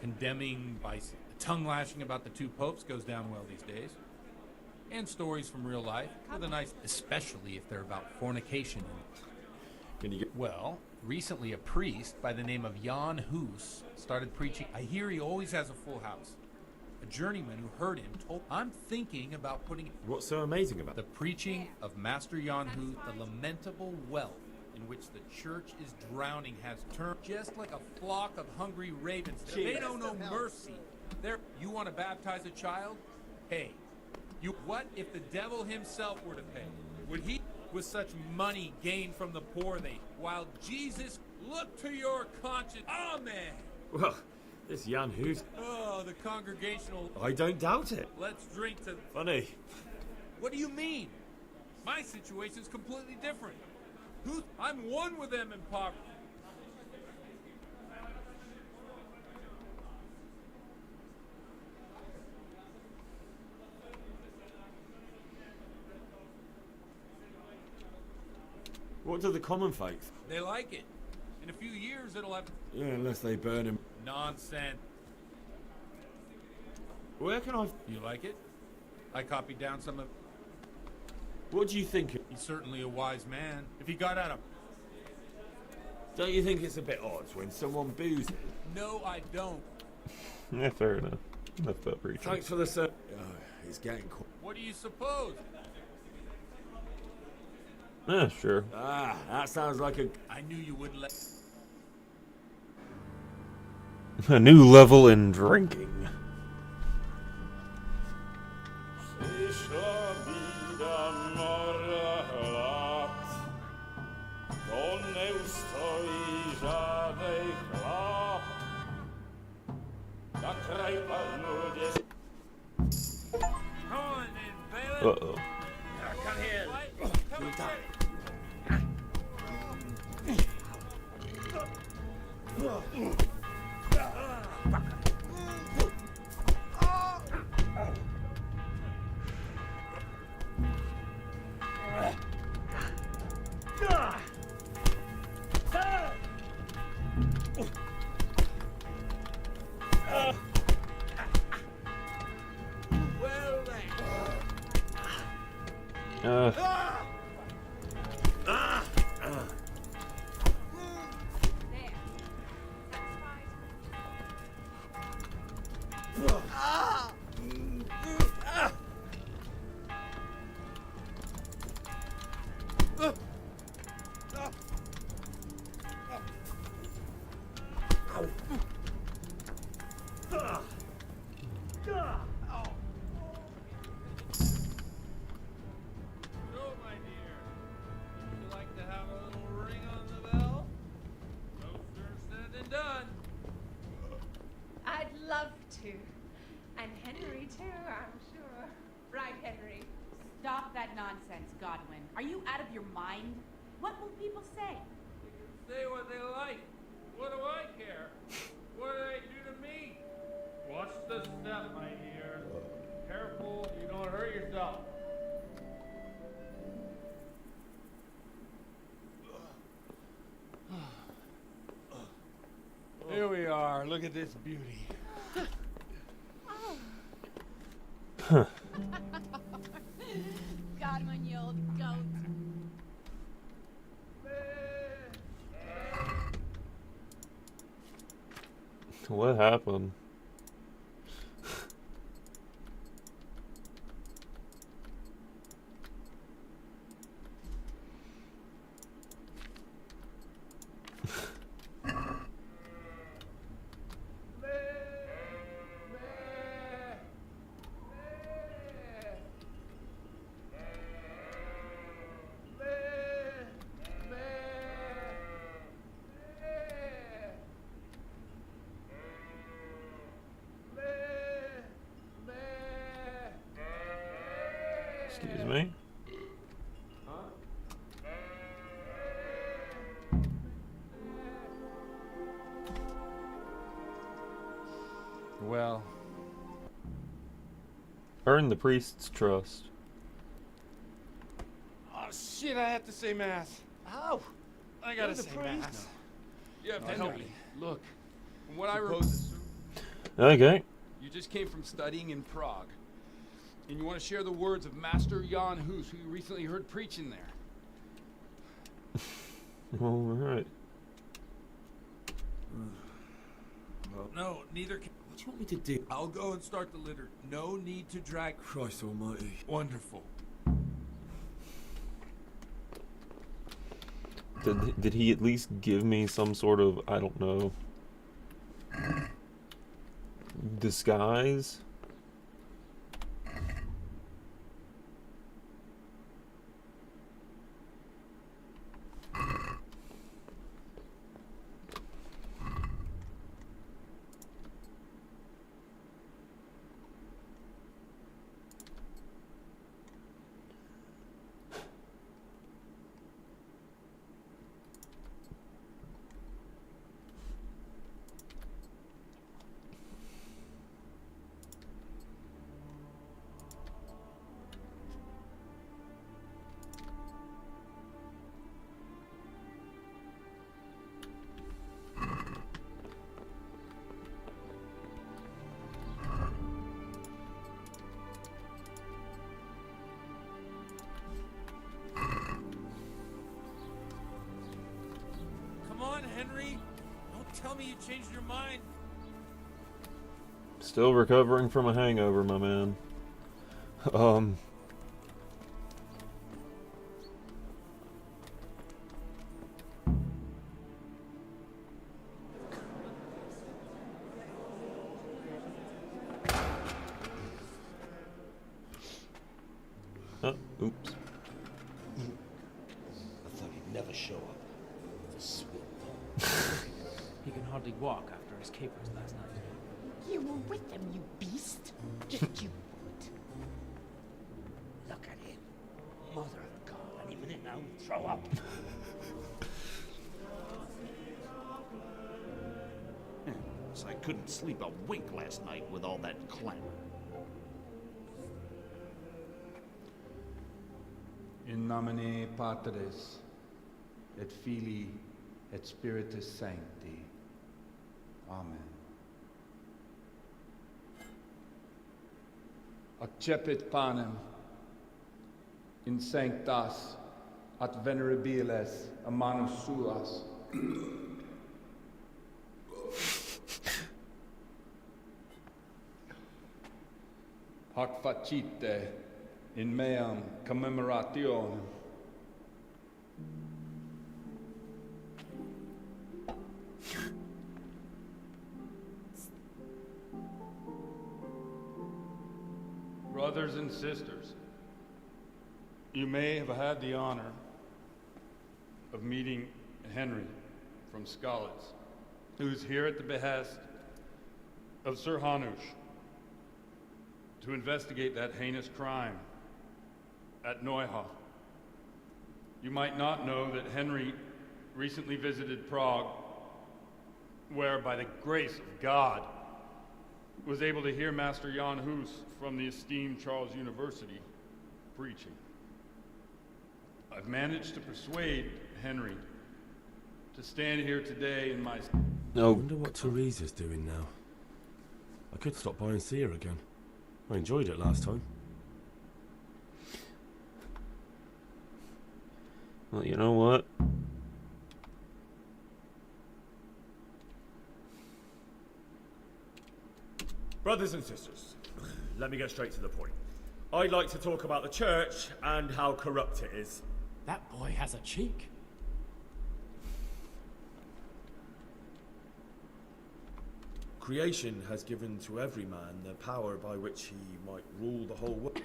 Condemning bison. The tongue-lashing about the two popes goes down well these days. And stories from real life, with a nice... Especially if they're about fornication. Can you get... Well, recently a priest by the name of Jan Hus started preaching. I hear he always has a full house. A journeyman who heard him told... I'm thinking about putting... What's so amazing about the preaching of Master Jan Hus, the lamentable wealth in which the church is drowning has turned just like a flock of hungry ravens. They know no mercy. You want to baptize a child? Hey, what if the devil himself were to pay? Would he, with such money gained from the poor, while Jesus, look to your conscience. Amen. Well, this Jan Hus... Oh, the congregational... I don't doubt it. Let's drink to... Funny. What do you mean? My situation's completely different. I'm one with them in poverty. What do the common folk? They like it. In a few years, it'll have... Yeah, unless they burn him. Nonsense. Where can I... You like it? I copied down some of... What do you think? He's certainly a wise man. If he got out of... Don't you think it's a bit odd when someone boos it? No, I don't. Yeah, fair enough. Enough about preaching. Thanks for the sir. Oh, he's getting cool. What do you suppose? Yeah, sure. Ah, that sounds like a... I knew you wouldn't let... A new level in drinking. Uh-oh. Come here. Come here. Godwin. Are you out of your mind? What will people say? Say what they like. What do I care? What do they do to me? Watch the step, my dear. Careful, you don't hurt yourself. Here we are. Look at this beauty. Huh. Godwin, you old goat. What happened? Excuse me. Well, Earn the priest's trust. oh shit, I have to say mass. Oh, I gotta you're the say priest. mass. You have to No, help Henry, me. look, From what I suppose remember, Okay. you just came from studying in Prague. And you want to share the words of Master Jan Hus, who you recently heard preaching there. Alright. No, neither can. What do you want me to do? I'll go and start the litter. No need to drag. Christ almighty. Wonderful. Did he at least give me some sort of, I don't know, disguise? Come on, Henry. Don't tell me you changed your mind. Still recovering from a hangover, my man. Oh, oops. I thought he'd never show up. The swill. he can hardly walk after his capers last night. You were with them, you beast. Just you wait. Look at him. Mother of God, any minute now, he'll throw up. So I couldn't sleep a wink last night with all that clamor. In nomine Patris, et Filii, et Spiritus Sancti. Amen. Accepit panem in sanctas at venerabiles a manus suas. Hac facite in meam commemorationem. Brothers and sisters, you may have had the honor of meeting Henry from Skalitz, who's here at the behest of Sir Hanush to investigate that heinous crime at Neuhof. You might not know that Henry recently visited Prague, where, by the grace of God, was able to hear Master Jan Hus from the esteemed Charles University preaching. I've managed to persuade Henry to stand here today in my... I wonder what Teresa's doing now. I could stop by and see her again. I enjoyed it last time. Well, you know what? Brothers and sisters, let me get straight to the point. I'd like to talk about the church and how corrupt it is. That boy has a cheek. Creation has given to every man the power by which he might rule the whole world.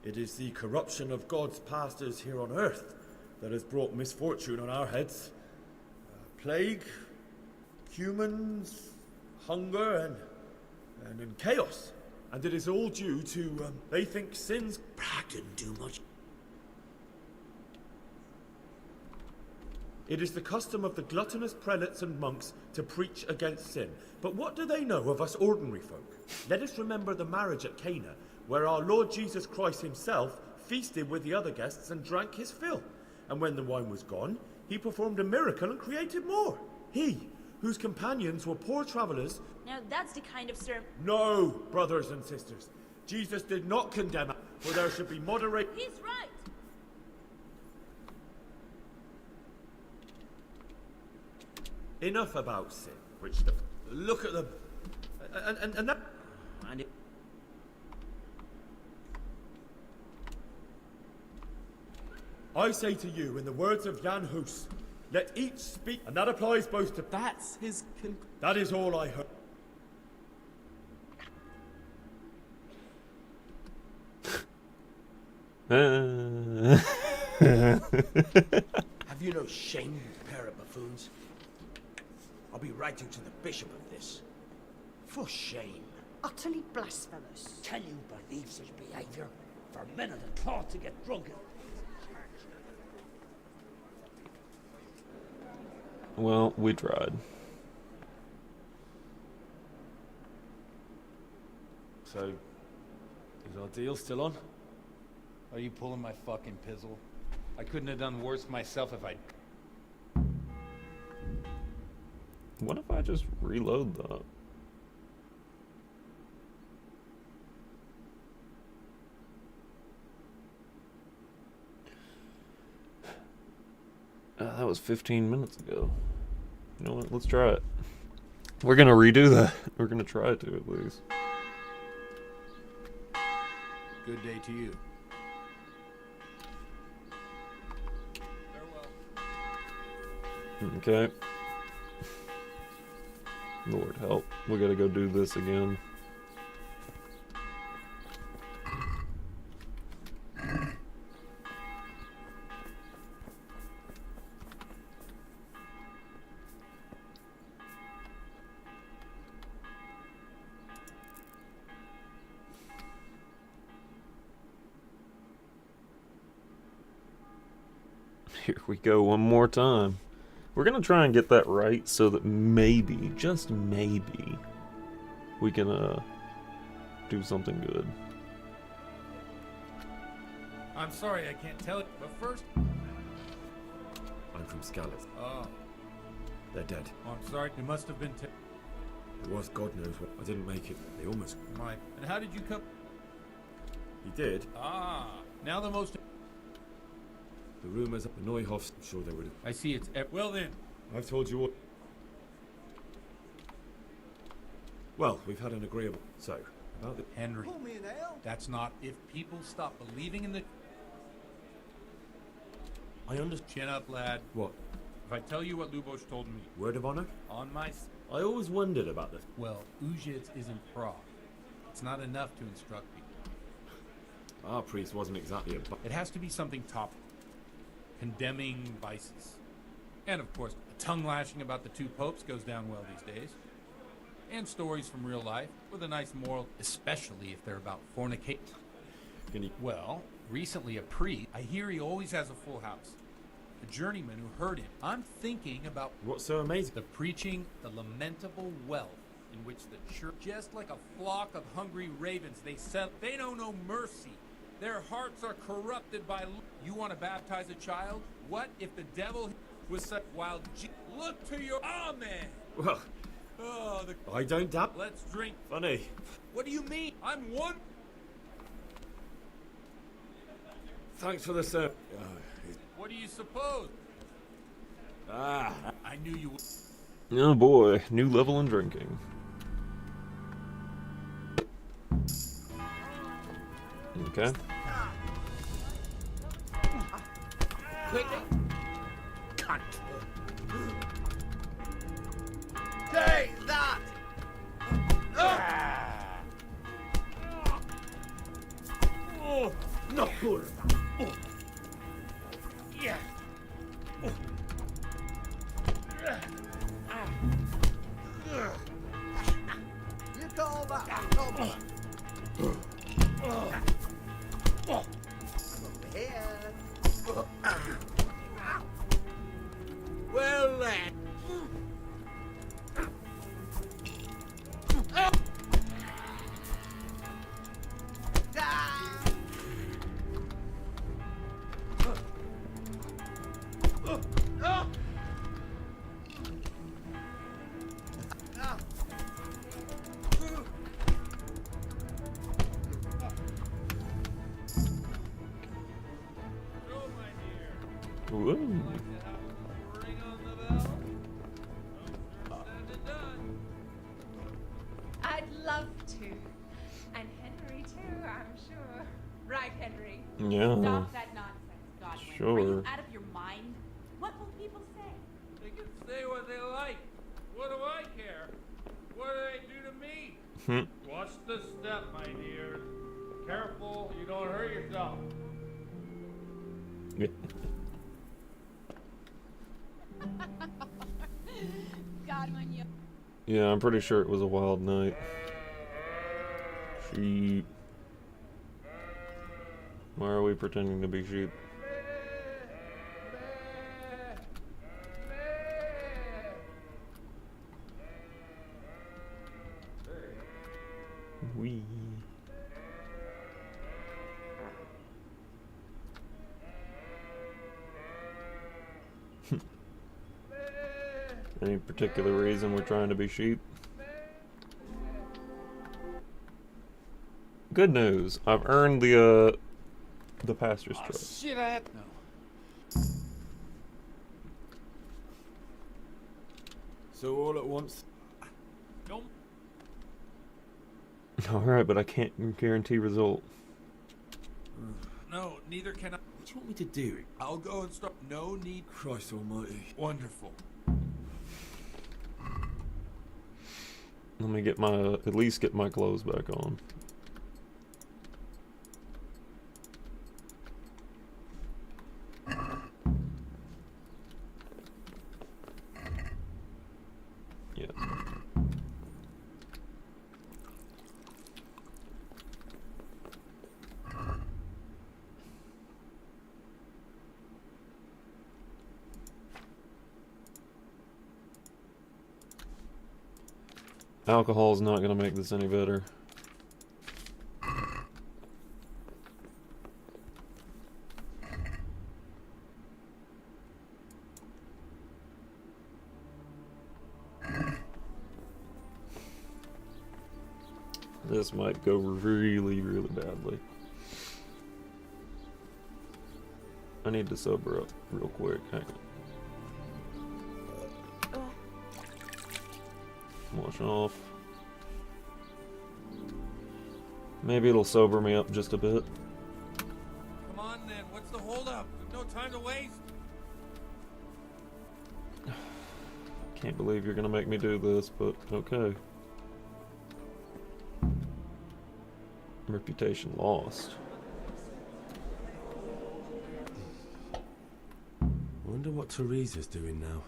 It is the corruption of God's pastors here on earth that has brought misfortune on our heads. Plague, humans, hunger and chaos. And it is all due to, they think sins... Prague didn't do much. It is the custom of the gluttonous prelates and monks to preach against sin. But what do they know of us ordinary folk? Let us remember the marriage at Cana, where our Lord Jesus Christ himself feasted with the other guests and drank his fill. And when the wine was gone, he performed a miracle and created more. He, whose companions were poor travellers... Now that's the kind of sermon... No, brothers and sisters. Jesus did not condemn us, for there should be moderate... He's right! Enough about sin, which the... Look at them. And that... And it... I say to you, in the words of Jan Hus, let each speak... And that applies both to... That's his... That is all I heard. Have you no shame, you pair of buffoons? I'll be writing to the bishop of this. For shame. Utterly blasphemous. Can you believe such behaviour? For men of the cloth to get drunk. Well, we tried. So, is our deal still on? Are you pulling my fucking pizzle? I couldn't have done worse myself if I'd... What if I just reload that? That was 15 minutes ago. You know what? Let's try it. We're gonna redo that. We're gonna try to at least. Good day to you. Okay. Lord help. We gotta go do this again. Here we go one more time. We're gonna try and get that right so that maybe, just maybe, we can do something good. I'm sorry I can't tell it, but first... I'm from Scalise. Oh. They're dead. Oh, I'm sorry, it must have been... It was God knows what. I didn't make it. They almost... Mike, and how did you come... He did. Ah, now the most... The rumours at the Neuhoffs, I'm sure they would have... I see it's... Well then... I've told you what... Well, we've had an agreeable... So, about the... Henry, that's not... If people stop believing in the... I understand. Chin up, lad. What? If I tell you what Lubos told me... Word of honour? On my... I always wondered about this. Well, Uzhitz is in Prague. It's not enough to instruct people. Our priest wasn't exactly a... It has to be something topical. Condemning vices. And of course, a tongue lashing about the two popes goes down well these days. And stories from real life with a nice moral, especially if they're about fornicate. Well, recently a priest, I hear he always has a full house. A journeyman who heard him. I'm thinking about... What's so amazing? The preaching, the lamentable wealth in which the church, just like a flock of hungry ravens, they know no mercy. Their hearts are corrupted by... You want to baptize a child? What if the devil was such wild... Look to your... Amen! Well... Oh, I don't doubt... Let's drink. Funny. What do you mean? I'm one... Thanks for the sermon. What do you suppose? Ah. I knew you would... Oh boy, new level in drinking. Okay. Quickly! Cunt! Take that! Oh, not good. Oh. Yeah. Oh. Well, lad. Woo. I'd love to. And Henry too, I'm sure. Right, Henry? Yeah. Stop that nonsense, Godwin. Are Sure. you out of your mind? What will people say? They can say what they like. What do I care? What do they do to me? Watch the step, my dear. Careful, you don't hurt yourself. Yeah. Godwin, you. Yeah, I'm pretty sure it was a wild night. Sheep. Why are we pretending to be sheep? Wee. Any particular reason we're trying to be sheep? Good news. I've earned the pastor's trust. Shit, I had no. So all at once. Don't. Alright, but I can't guarantee result. No, neither can I. What do you want me to do? I'll go and start. No need. Christ almighty. Wonderful. Let me get my, at least get my clothes back on. Yeah. Alcohol's not gonna make this any better. This might go really, really badly. I need to sober up real quick. Hang on. Wash off. Maybe it'll sober me up just a bit. Come on then, what's the holdup? We've no time to waste. Can't believe you're gonna make me do this, but okay. Reputation lost. I wonder what Teresa's doing now.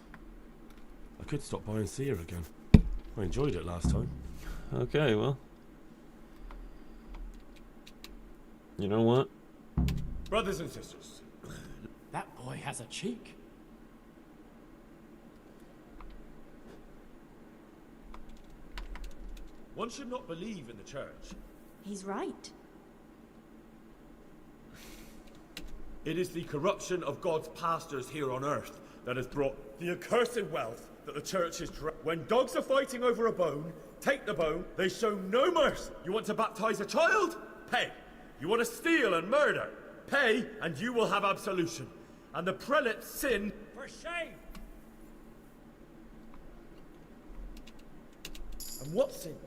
I could stop by and see her again. I enjoyed it last time. Okay, well. You know what? Brothers and sisters. That boy has a cheek. One should not believe in the church. He's right. It is the corruption of God's pastors here on earth that has brought the accursed wealth that the church is when dogs are fighting over a bone, take the bone, they show no mercy. You want to baptize a child? Pay. You want to steal and murder? Pay, and you will have absolution. And the prelates sin. For shame! And what sins?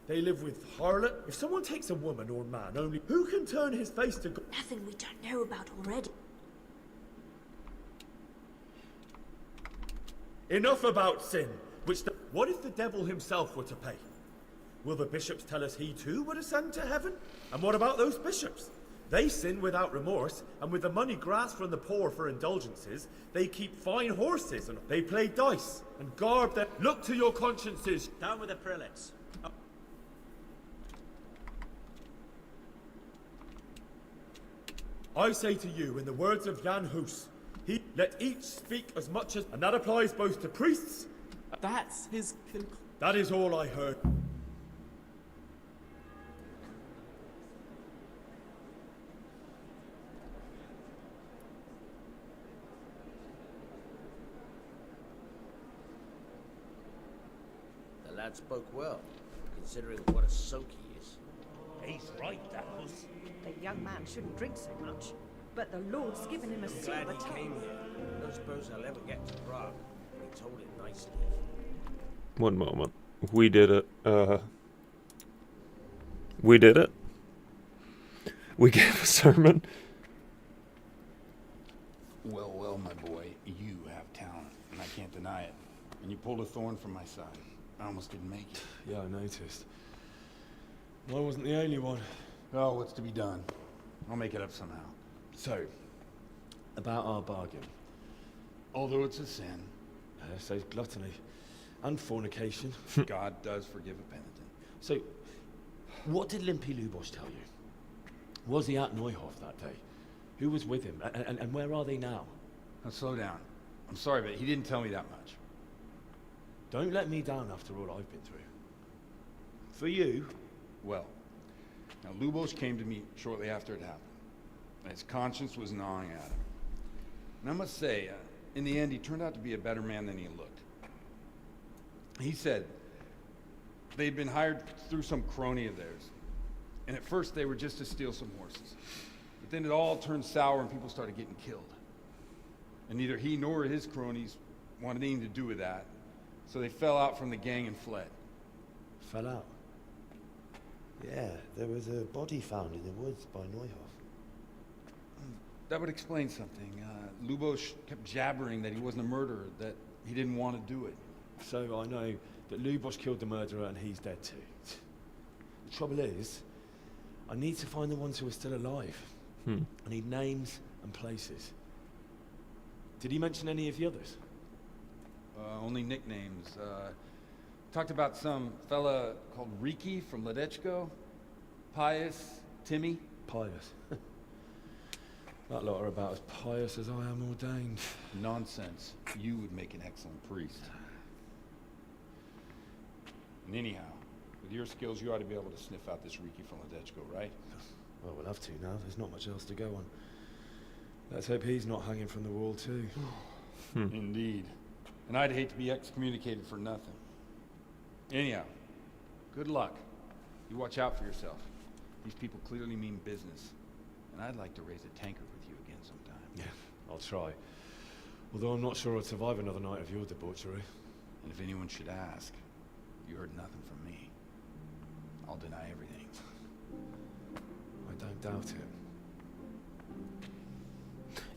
They live with harlot. If someone takes a woman or man only, who can turn his face to God? Nothing we don't know about already. Enough about sin. What if the devil himself were to pay? Will the bishops tell us he too would ascend to heaven? And what about those bishops? They sin without remorse, and with the money grasped from the poor for indulgences, they keep fine horses and they play dice and garb their. Look to your consciences. Down with the prelates. I say to you, in the words of Jan Hus, let each speak as much as... And that applies both to priests... That's his... That is all I heard. The lad spoke well, considering what a soak he is. He's right, that was. The young man shouldn't drink so much, but the Lord's given him a I'm glad silver he tongue. came here. I don't suppose I'll ever get to Prague, but he told it nicely. One moment. We did it. We did it. We gave a sermon. Well, well, my boy, you have talent, and I can't deny it. And you pulled a thorn from my side. I almost didn't make it. Yeah, I noticed. I wasn't the only one. Oh, what's to be done? I'll make it up somehow. So, about our bargain. Although it's a sin. So gluttony and fornication. God does forgive a penitent. So, what did Limpy Lubosh tell you? Was he at Neuhof that day? Who was with him? And where are they now? Now slow down. I'm sorry, but he didn't tell me that much. Don't let me down after all I've been through. For you... Well, now Lubosh came to me shortly after it happened. And his conscience was gnawing at him. And I must say, in the end, he turned out to be a better man than he looked. He said they'd been hired through some crony of theirs. And at first they were just to steal some horses. But then it all turned sour and people started getting killed. And neither he nor his cronies wanted anything to do with that. So they fell out from the gang and fled. Fell out? Yeah, there was a body found in the woods by Neuhof. That would explain something. Lubosh kept jabbering that he wasn't a murderer, that he didn't want to do it. So I know that Lubosh killed the murderer and he's dead too. The trouble is, I need to find the ones who are still alive. I need names and places. Did he mention any of the others? Only nicknames. Talked about some fella called Riki from Ledechko. Pius, Timmy. Pius. That lot are about as pious as I am ordained. Nonsense. You would make an excellent priest. And anyhow, with your skills, you ought to be able to sniff out this Riki from Ledechko, right? Well, we'll have to now. There's not much else to go on. Let's hope he's not hanging from the wall too. Indeed. And I'd hate to be excommunicated for nothing. Anyhow, good luck. You watch out for yourself. These people clearly mean business. And I'd like to raise a tankard with you again sometime. Yeah, I'll try. Although I'm not sure I'd survive another night of your debauchery. And if anyone should ask, you heard nothing from me. I'll deny everything. I don't doubt it.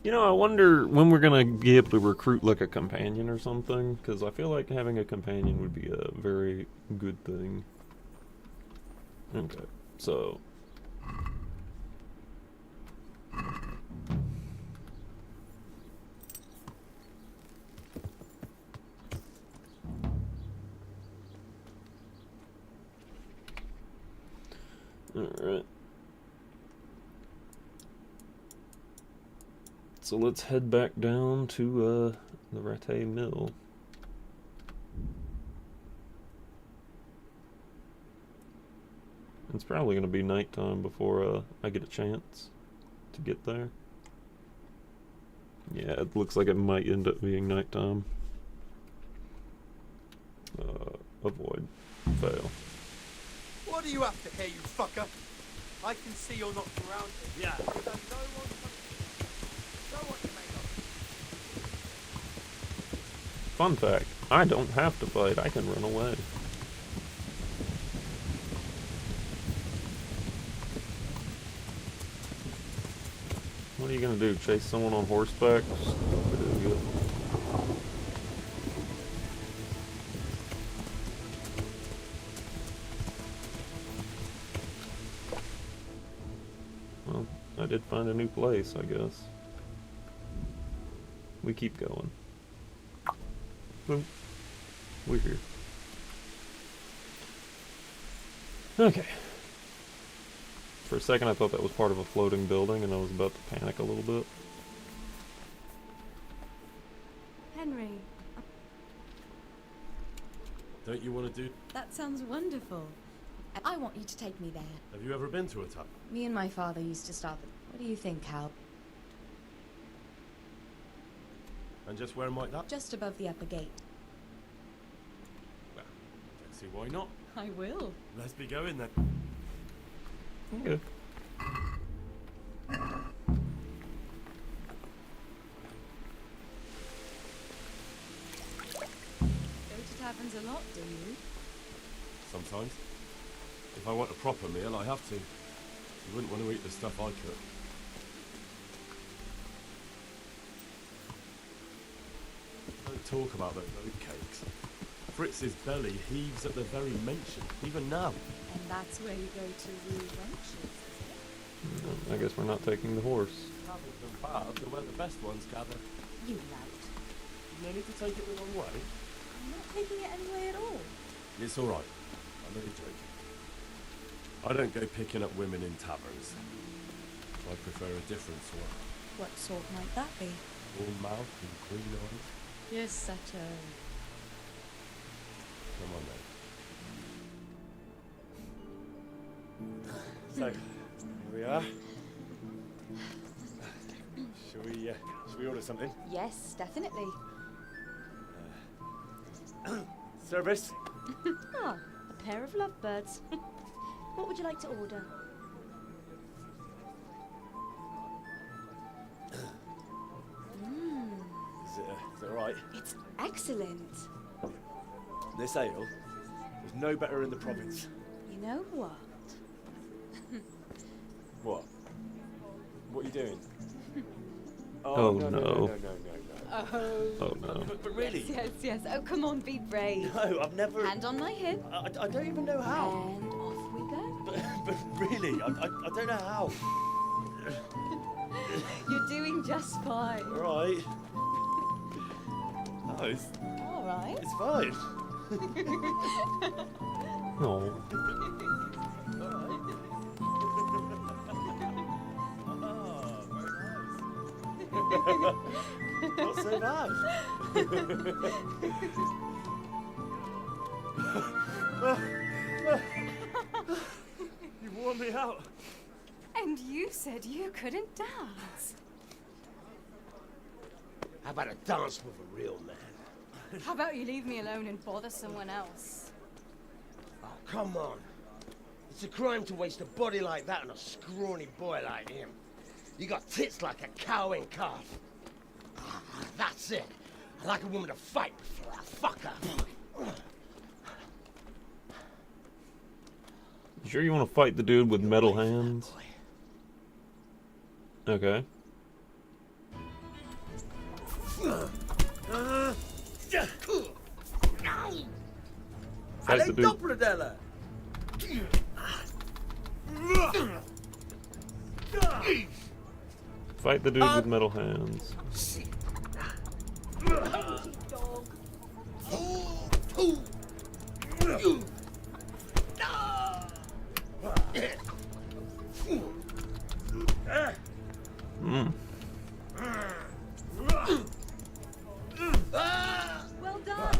You know, I wonder when we're gonna be able to recruit like a companion or something, because I feel like having a companion would be a very good thing. Okay, so... Alright. So let's head back down to the Rattay Mill. It's probably going to be nighttime before I get a chance to get there. Yeah, it looks like it might end up being nighttime. Avoid. Fail. What do you have to hear, you fucker? I can see you're not surrounded. Yeah. So no one can... Show what you're made of. Fun fact, I don't have to fight, I can run away. What are you gonna do, chase someone on horseback? Stupid idiot. Well, I did find a new place, I guess. We keep going. Boom. We're here. Okay. For a second I thought that was part of a floating building and I was about to panic a little bit. Henry, Don't you want to do... that sounds wonderful. I want you to take me there. Have you ever been to a tavern? Me and my father used to start them. What do you think, Hal? And just where might that? Just above the upper gate. Well, don't see why not. I will. Let's be going then. Okay. Go to taverns a lot, do you? Sometimes. If I want a proper meal, I have to. You wouldn't want to eat the stuff I cook. Don't talk about those oatcakes. Fritz's belly heaves at the very mention, even now. And that's where you go to woo wenches, is it? I guess we're not taking the horse. Taverns and pubs are where the best ones gather. You lout. No need to take it the wrong way. I'm not taking it any way at all. It's all right. I'm only joking. I don't go picking up women in taverns. I prefer a different sort. What sort might that be? All mouth and green eyes. You're such a... Come on then. So, here we are. Shall we order something? Yes, definitely. Service? Ah, a pair of lovebirds. What would you like to order? Is it alright? It's excellent. This ale was no better in the province. You know what? What? What are you doing? Oh, no. no. Oh. No. But really? Yes. Oh, come on, be brave. No, I've never... Hand on my hip. I don't even know how. And off we go. But really, I don't know how. You're doing just fine. Alright. No, All right. it's fine. No. Not so bad. You wore me out. And you said you couldn't dance. How about a dance with a real man? How about you leave me alone and bother someone else? Oh, come on. It's a crime to waste a body like that on a scrawny boy like him. You got tits like a cow in calf. That's it. I like a woman to fight before I fuck her. You sure you want to fight the dude with metal hands? Okay. Fight the dude. Fight the dude with metal hands. Well done.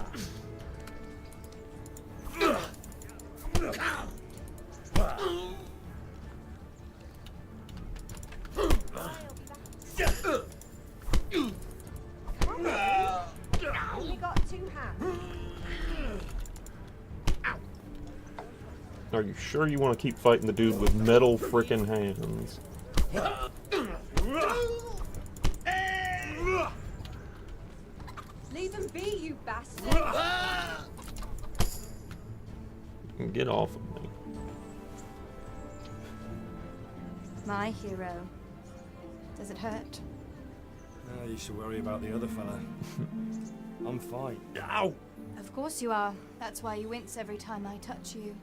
Only got 2 hands. Are you sure you want to keep fighting the dude with metal frickin' hands? Leave him be, you bastard. Get off of me. My hero. Does it hurt? You should worry about the other fella. I'm fine. Ow! Of course you are. That's why you wince every time I touch you.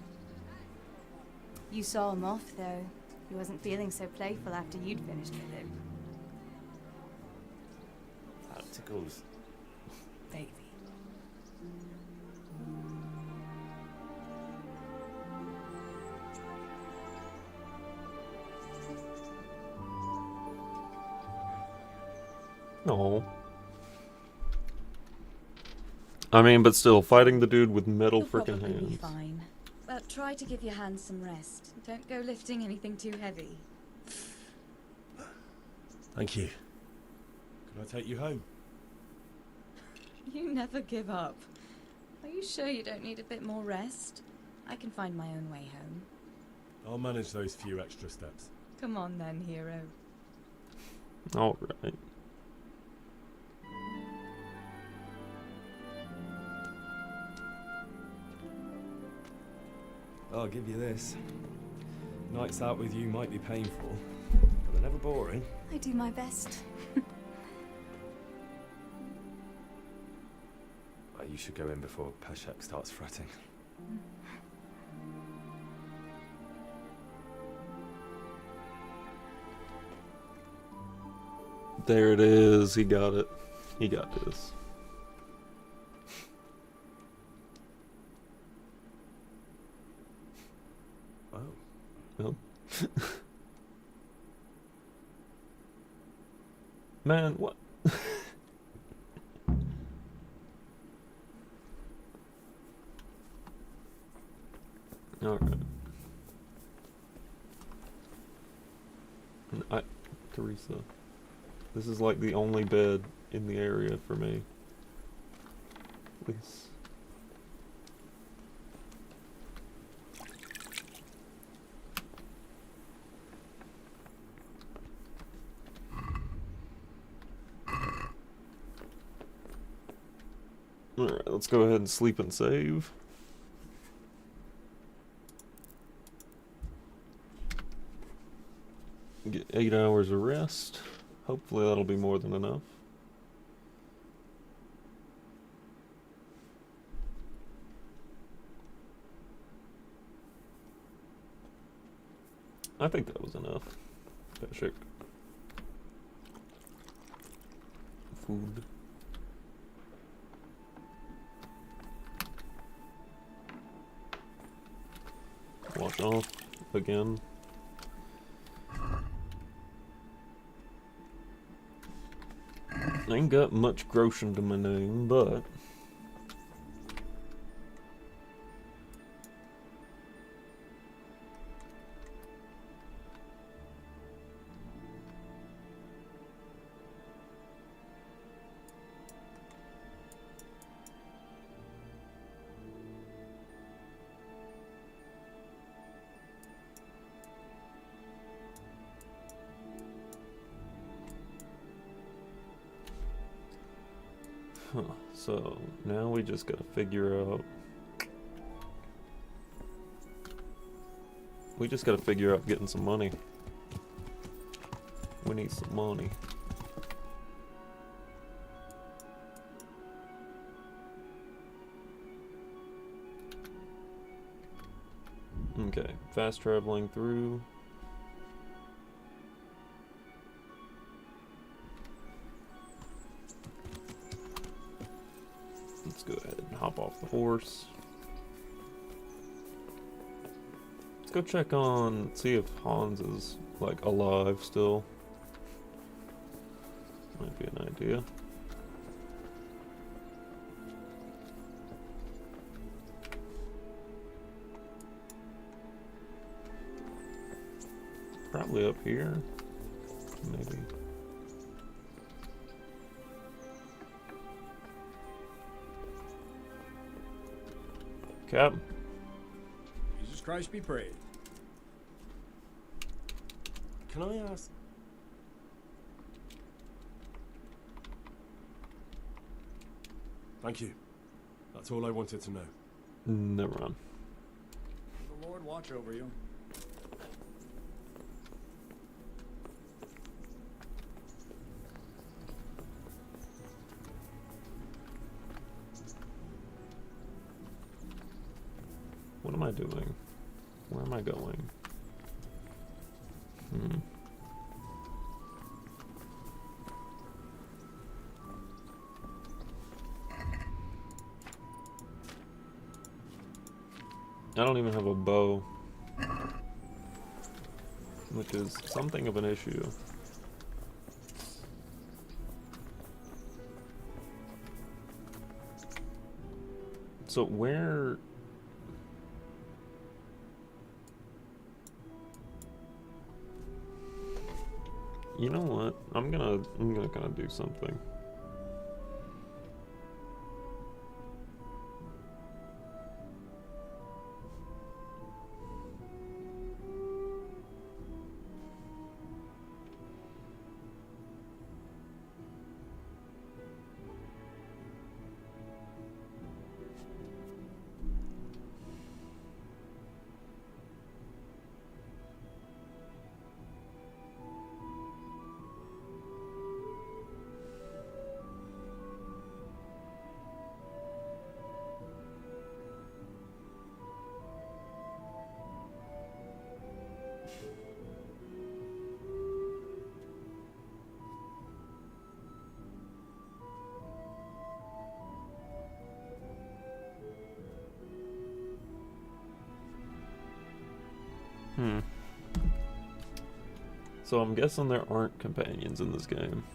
You saw him off, though. He wasn't feeling so playful after you'd finished with him. That tickles. Baby. No. I mean, but still, fighting the dude with metal You'll freaking probably be hands. fine. But try to give your hands some rest. Don't go lifting anything too heavy. Thank you. Can I take you home? You never give up. Are you sure you don't need a bit more rest? I can find my own way home. I'll manage those few extra steps. Come on then, hero. Alright. I'll give you this. Nights out with you might be painful, but they're never boring. I do my best. You should go in before Peshek starts fretting. There it is. He got it. He got this. Oh. Well. Man, what? Alright. Teresa. This is like the only bed in the area for me. Please. Alright, let's go ahead and sleep and save. Get 8 hours of rest. Hopefully that'll be more than enough. I think that was enough. Peshek. Food. Wash off again. I ain't got much groschen to my name, but so now we just gotta figure out. We just gotta figure out getting some money. We need some money. Okay, fast traveling through. Let's go ahead and hop off the horse. Let's go check on, see if Hans is, like, alive still. Might be an idea. Probably up here. Maybe. Cap. Jesus Christ be praised. Can I ask? Thank you. That's all I wanted to know. Never mind. The Lord watch over you. What am I doing? Where am I going? I don't even have a bow, which is something of an issue. So where... You know what? I'm gonna kind of do something. So I'm guessing there aren't companions in this game.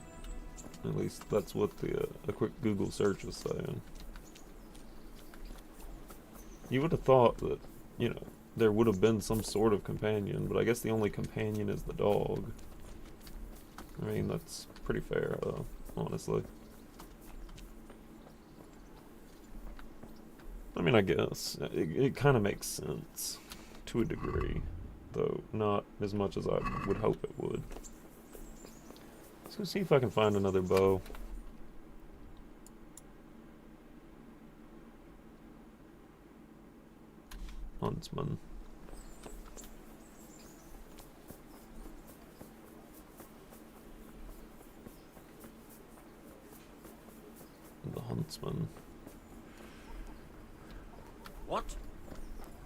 At least that's what the a quick Google search is saying. You would have thought that, you know, there would have been some sort of companion, but I guess the only companion is the dog. I mean, that's pretty fair, honestly. I mean, I guess. It kind of makes sense to a degree, though not as much as I would hope it would. Let's go see if I can find another bow. Huntsman. The huntsman. What?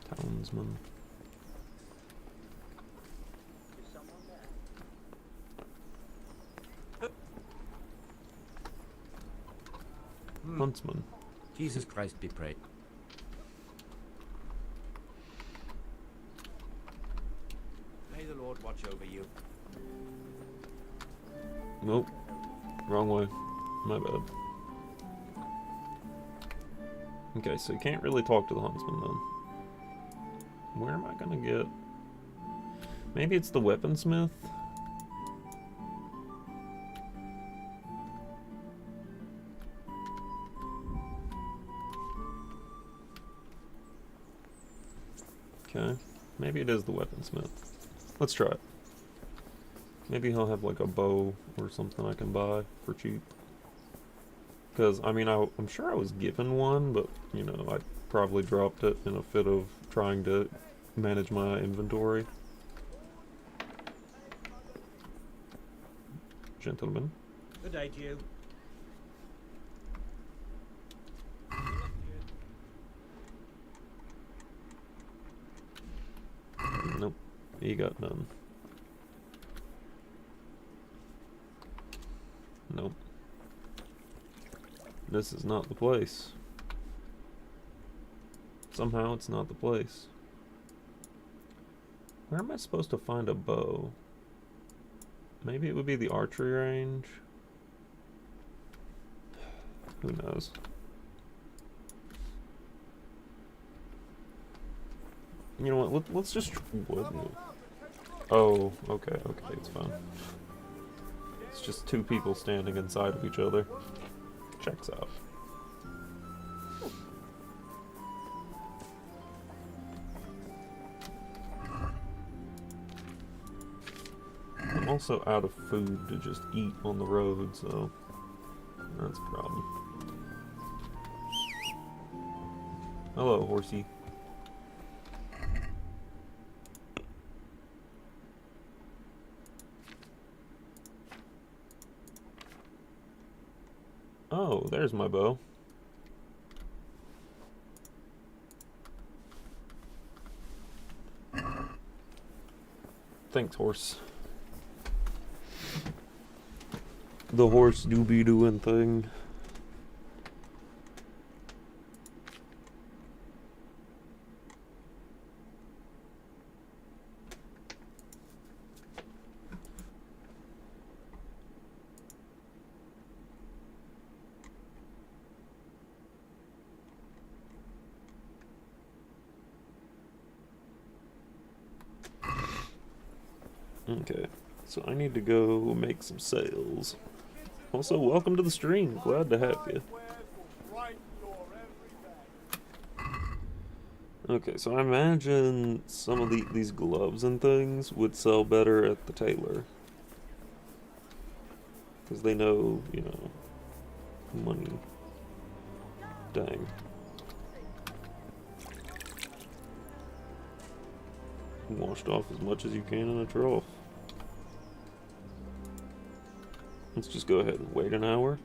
Townsman. Huntsman. Jesus Christ be praised. May the Lord watch over you. Nope. Wrong way. My bad. Okay, so you can't really talk to the huntsman then. Where am I gonna get... Maybe it's the weaponsmith? Okay, maybe it is the weaponsmith. Let's try it. Maybe he'll have like a bow or something I can buy for cheap. Because, I mean, I'm sure I was given one, but, you know, I probably dropped it in a fit of trying to manage my inventory. Gentlemen. Good day to you. Nope, he got none. Nope. This is not the place. Somehow it's not the place. Where am I supposed to find a bow? Maybe it would be the archery range? Who knows? You know what, let's just... Oh, okay, it's fine. It's just two people standing inside of each other. Checks out. I'm also out of food to just eat on the road, so that's a problem. Hello, horsey. Oh, there's my bow. Thanks, horse. The horse do be doing thing. Okay, so I need to go make some sales. Also, welcome to the stream. Glad to have you. Okay, so I imagine some of these gloves and things would sell better at the tailor. Because they know, you know, money. Dang. Washed off as much as you can in a trough. Let's just go ahead and wait an hour.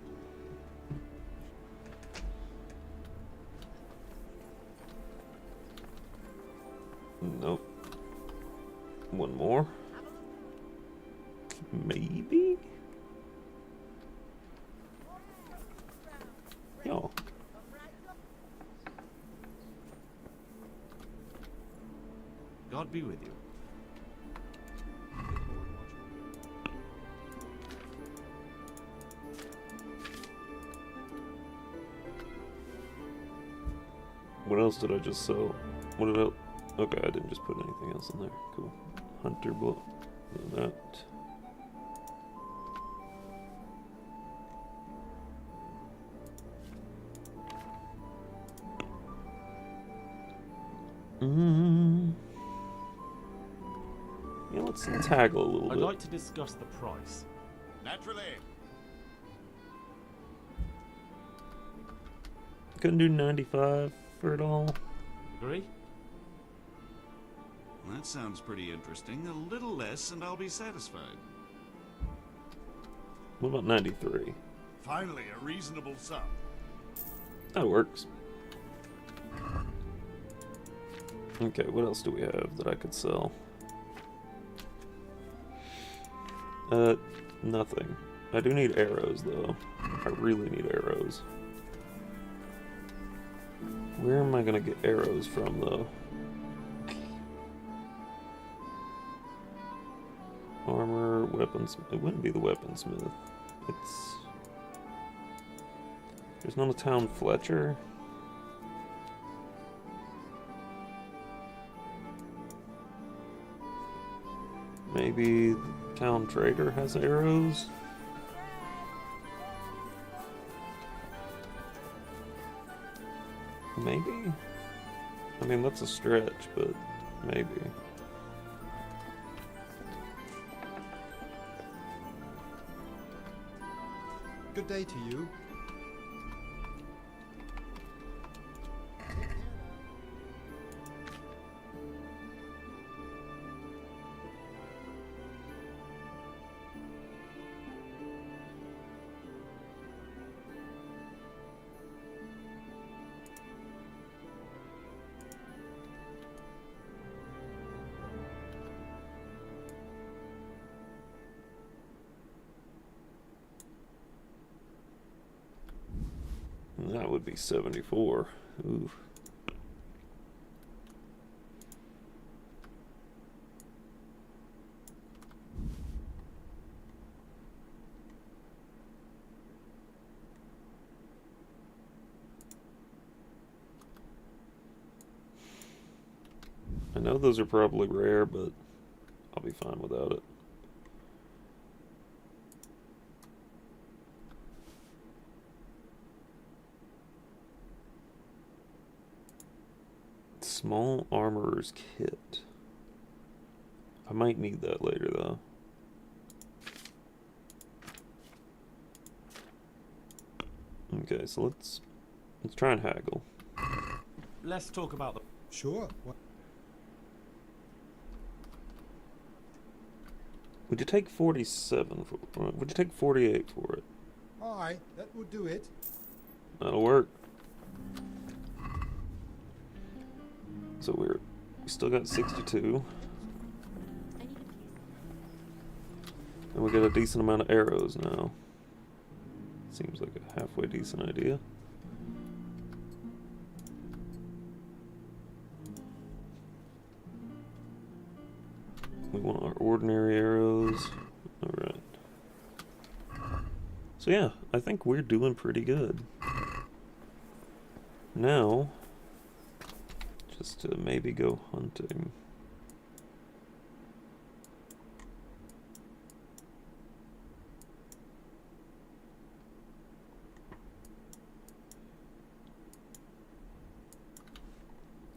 Nope. One more. Maybe? Yo. God be with you. What else did I just sell? What did I... Okay, I didn't just put anything else in there. Cool. Hunter blow. That. Yeah, let's taggle a little I'd bit. like to discuss the price. Naturally. Couldn't do 95 for it all. Agree? That sounds pretty interesting. A little less and I'll be satisfied. What about 93? Finally, a reasonable sum. That works. Okay, what else do we have that I could sell? Nothing. I do need arrows, though. I really need arrows. Where am I gonna get arrows from, though? Armor, weapons. It wouldn't be the weaponsmith. It's... There's not a town Fletcher. Maybe the town trader has arrows? Maybe? I mean, that's a stretch, but maybe. Good day to you. That would be 74. Ooh. I know those are probably rare, but I'll be fine without it. Small armorer's kit. I might need that later, though. Okay, so let's try and haggle. Let's talk about the... Sure. What? Would you take 47 for would you take 48 for it? Aye, that would do it. That'll work. So we still got 62. And we got a decent amount of arrows now. Seems like a halfway decent idea. We want our ordinary arrows. Alright. So yeah, I think we're doing pretty good. Now, just to maybe go hunting.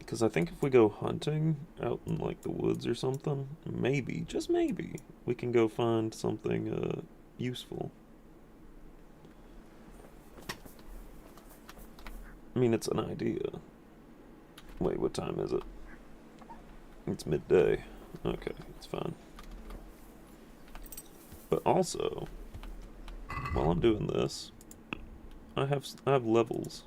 Because I think if we go hunting out in like the woods or something, maybe, just maybe, we can go find something useful. I mean, it's an idea. Wait, what time is it? It's midday. Okay, it's fine. But also, while I'm doing this, I have levels.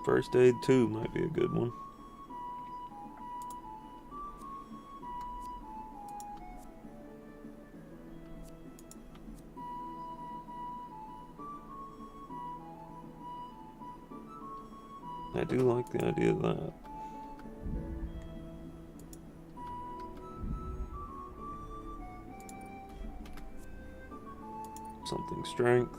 First Aid 2 might be a good one. I do like the idea of that. Something strength.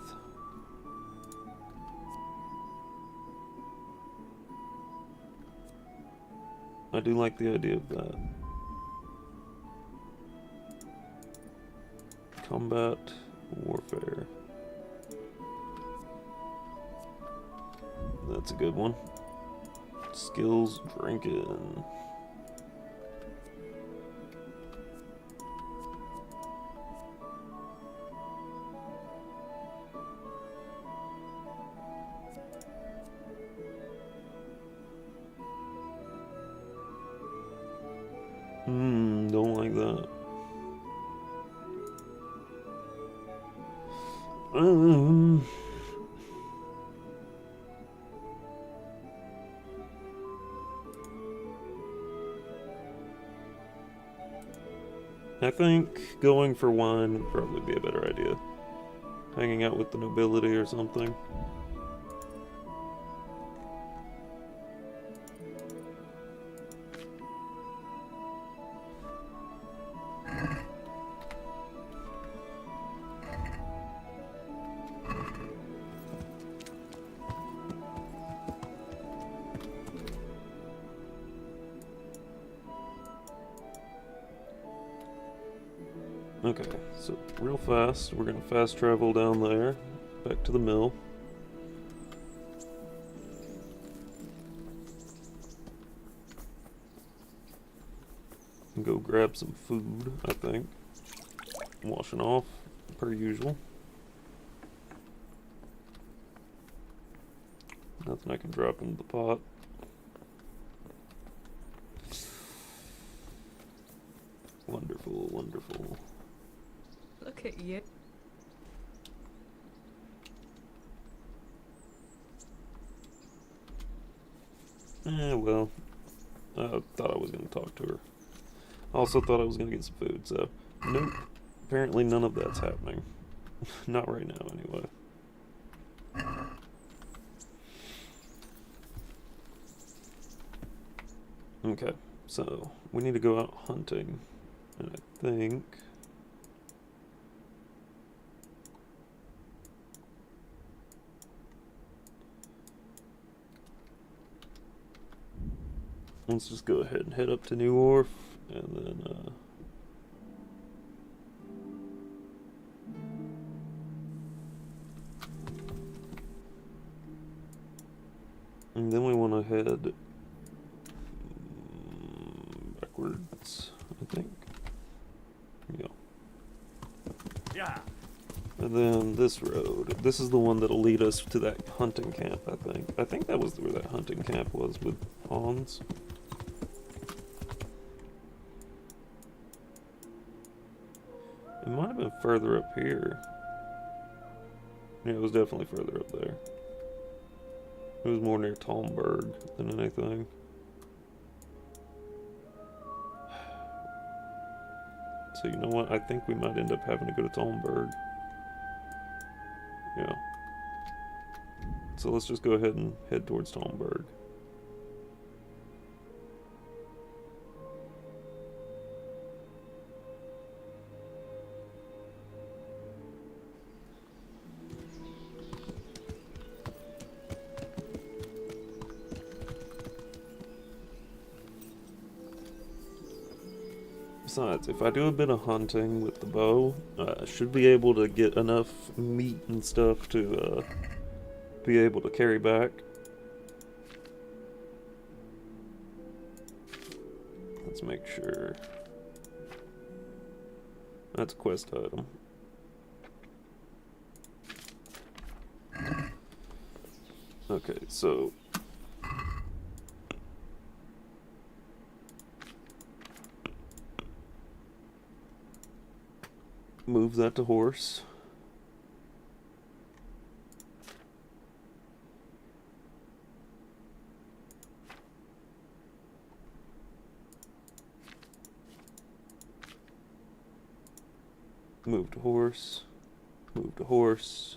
I do like the idea of that. Combat warfare. That's a good one. Skills drinking. Don't like that. I think going for wine would probably be a better idea. Hanging out with the nobility or something. Okay, so real fast, we're gonna fast travel down there, back to the mill. And go grab some food, I think. Washing off, per usual. Nothing I can drop into the pot. Wonderful, wonderful. Look at you. Well, I thought I was going to talk to her. Also thought I was going to get some food, so nope. Apparently none of that's happening. Not right now, anyway. Okay, so we need to go out hunting, and I think... let's just go ahead and head up to New Wharf, and then, we want to head backwards, I think. Yeah. Yeah. And then this road. This is the one that'll lead us to that hunting camp, I think. I think that was where that hunting camp was with Hans. It might have been further up here. Yeah, it was definitely further up there. It was more near Talmberg than anything. So you know what? I think we might end up having to go to Talmberg. Yeah. So let's just go ahead and head towards Talmberg. Besides, if I do a bit of hunting with the bow, I should be able to get enough meat and stuff to be able to carry back. Let's make sure. That's a quest item. Okay, so move that to horse. Move to horse. Move to horse.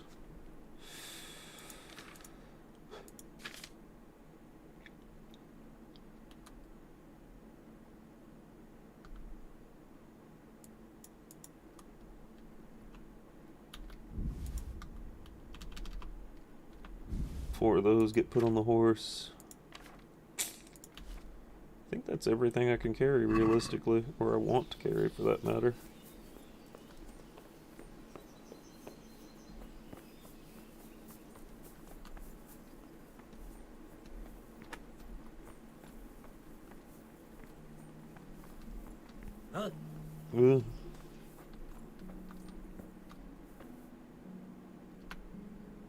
Four of those get put on the horse. I think that's everything I can carry realistically, or I want to carry for that matter. Huh?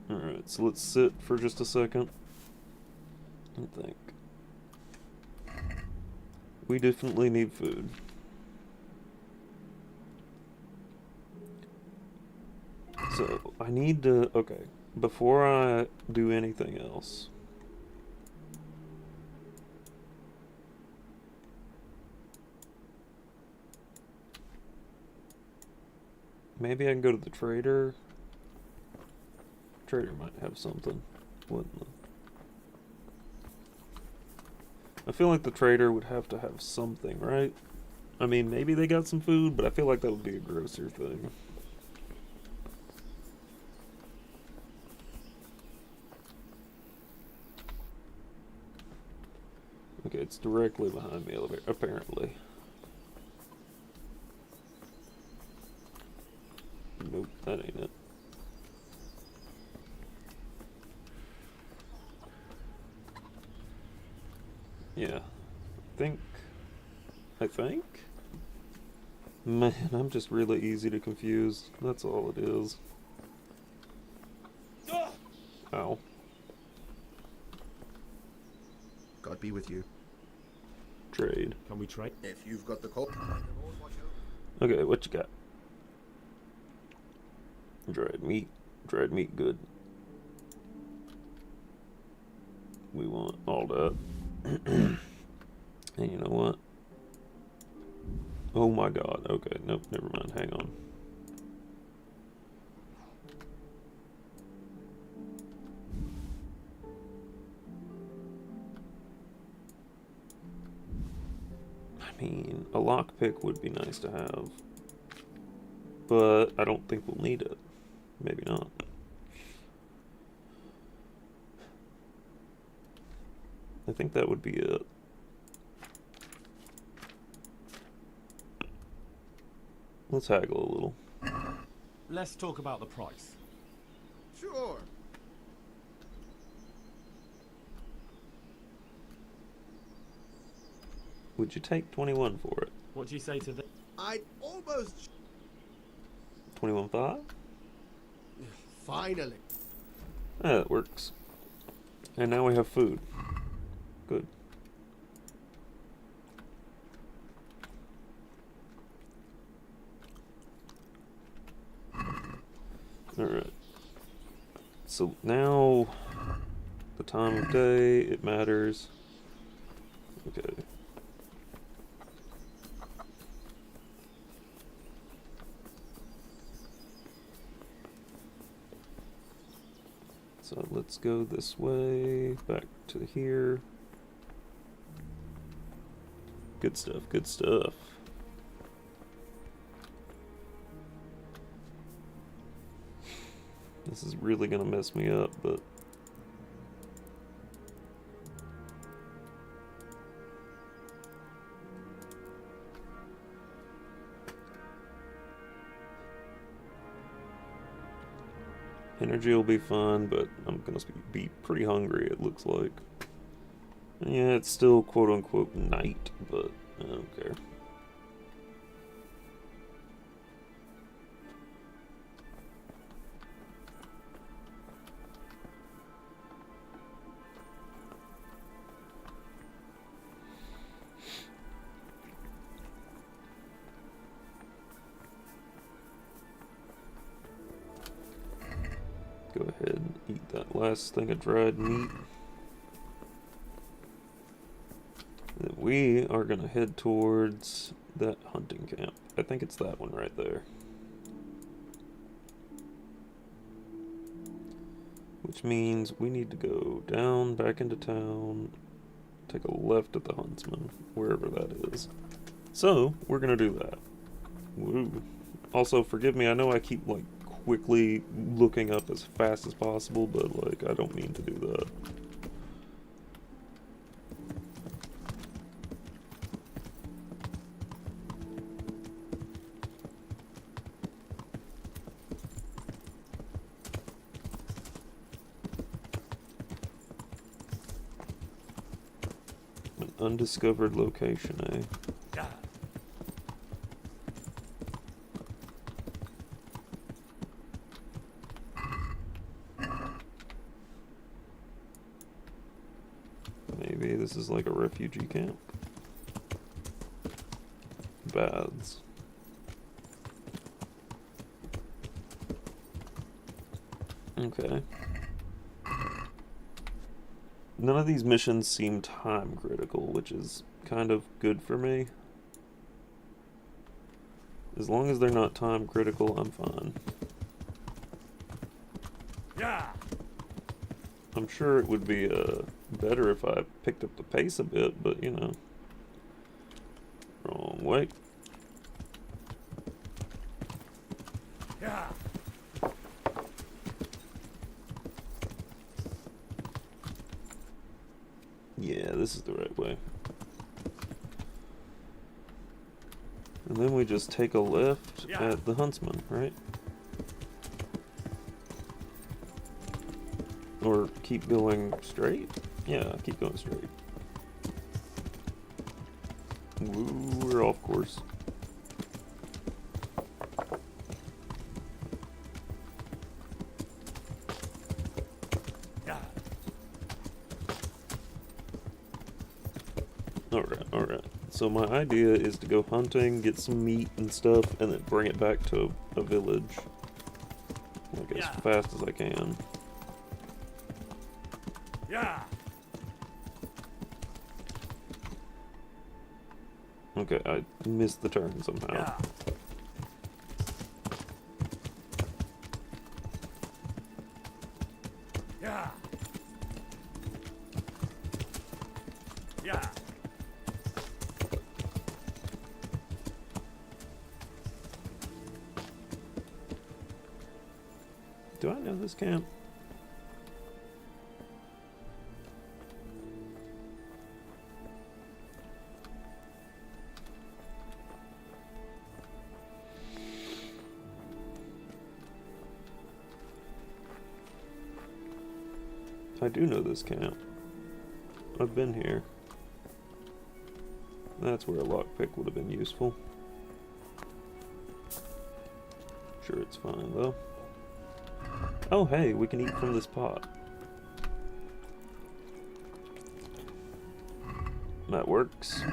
Alright, so let's sit for just a second and think. We definitely need food. So, I need to... Okay, before I do anything else... Maybe I can go to the trader. Trader might have something. Wouldn't they? I feel like the trader would have to have something, right? I mean, maybe they got some food, but I feel like that would be a grosser thing. Okay, it's directly behind the elevator, apparently. Nope, that ain't it. Yeah, I think? Man, I'm just really easy to confuse. That's all it is. Ow. God be with you. Trade. Can we trade? If you've got the call. Okay, what you got? Dried meat. Dried meat, good. We want all that. And you know what? Oh my god. Okay, nope, never mind. Hang on. I mean, a lockpick would be nice to have. But I don't think we'll need it. Maybe not. I think that would be it. Let's haggle a little. Let's talk about the price. Sure. Would you take 21 for it? What do you say to that? I'd almost... 21.5? Finally. Ah, that works. And now we have food. Good. Alright. So now, the time of day, it matters. Okay. So let's go this way, back to here. Good stuff, good stuff. This is really gonna mess me up, but... Energy will be fun, but I'm gonna be pretty hungry, it looks like. Yeah, it's still quote-unquote night, but I don't care. Go ahead and eat that last thing of dried meat. Then we are gonna head towards that hunting camp. I think it's that one right there. Which means we need to go down, back into town, take a left at the Huntsman, wherever that is. So, we're gonna do that. Woo. Also, forgive me, I know I keep, like, quickly looking up as fast as possible, but, like, I don't mean to do that. An undiscovered location, eh? Yeah. Maybe this is like a refugee camp. Baths. Okay. None of these missions seem time critical, which is kind of good for me. As long as they're not time critical, I'm fine. Yeah. I'm sure it would be better if I picked up the pace a bit, but you know. Wrong way. Yeah. Yeah, this is the right way. And then we just take a left at the Huntsman, right? Or keep going straight? Yeah, keep going straight. Woo, we're off course. Yeah. Alright. So my idea is to go hunting, get some meat and stuff, and then bring it back to a village. Like as fast as I can. Yeah. Okay, I missed the turn somehow. Yeah. Yeah. Yeah. Do I know this camp? I do know this camp. I've been here. That's where a lockpick would have been useful. Sure, it's fine though. Oh hey, we can eat from this pot. That works.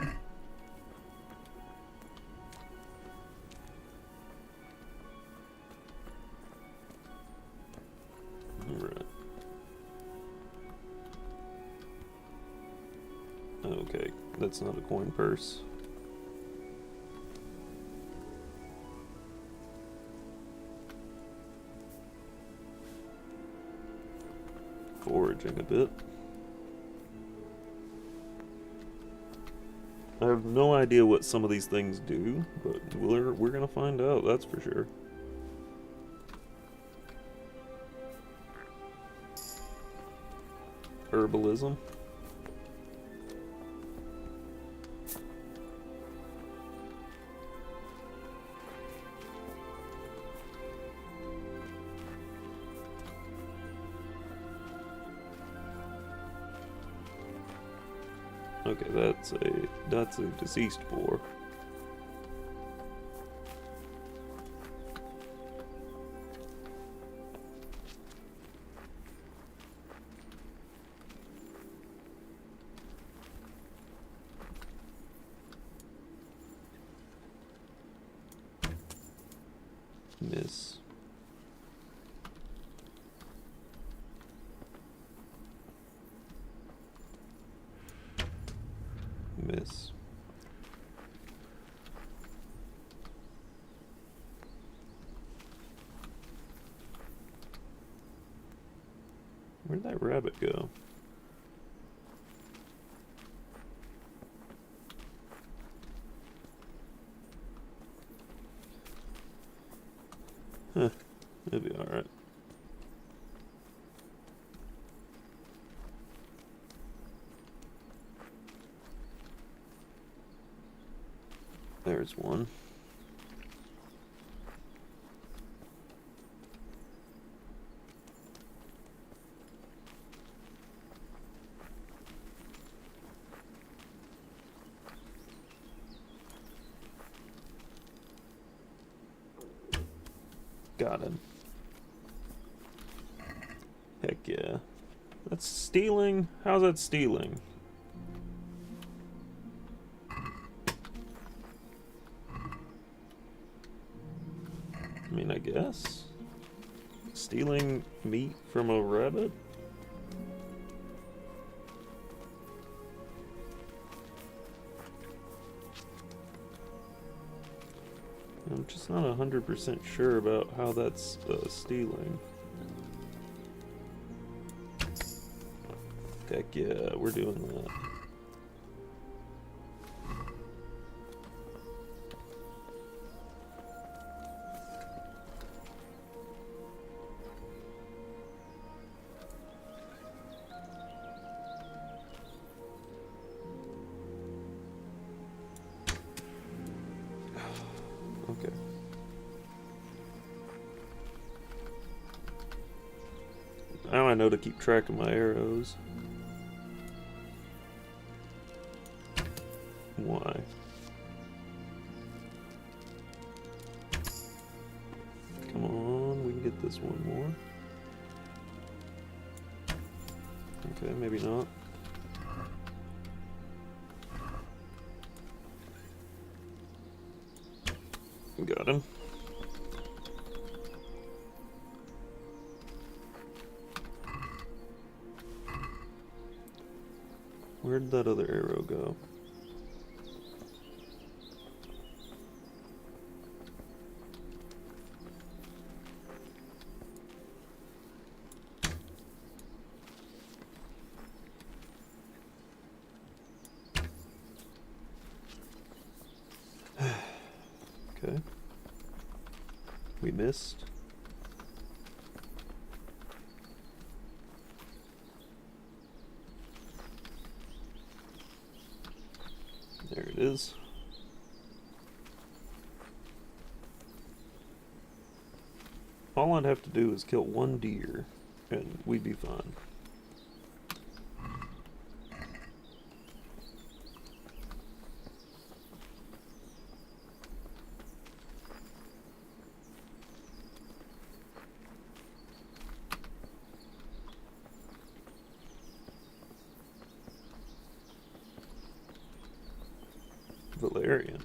Alright. Okay, that's not a coin purse. Foraging a bit. I have no idea what some of these things do, but we're gonna find out, that's for sure. Herbalism. Okay, that's a deceased boar. Miss. Miss. Where'd that rabbit go? Huh. It'll be alright. There's one. Got him. Heck yeah. That's stealing? How's that stealing? I mean, I guess. Stealing meat from a rabbit? I'm just not 100% sure about how that's stealing. Heck yeah, we're doing that. Okay. Now I know to keep track of my arrows. Why? Come on, we can get this one more. Okay, maybe not. Got him. Where'd that other arrow go? Okay. We missed. There it is. All I'd have to do is kill one deer, and we'd be fine. Valerian.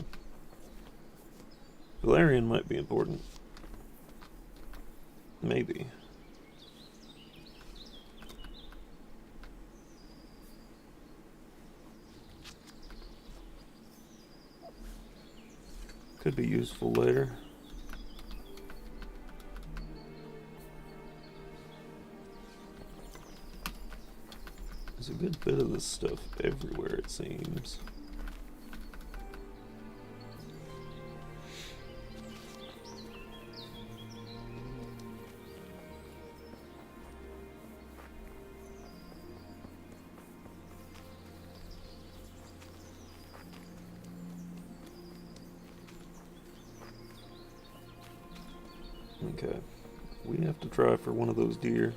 Valerian might be important. Maybe. Could be useful later. There's a good bit of this stuff everywhere, it seems. Okay, we have to try for one of those deer.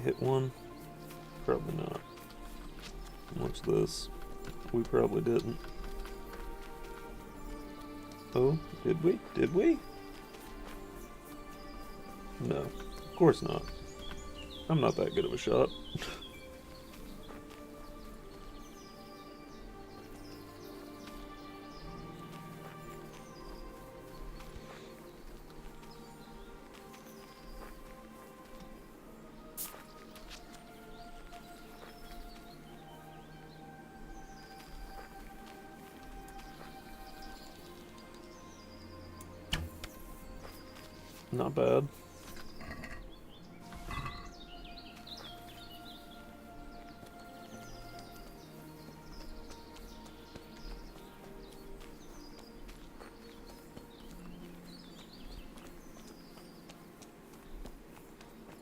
hit one? Probably not. Watch this. We probably didn't. Oh, did we? Did we? No, of course not. I'm not that good of a shot. Not bad.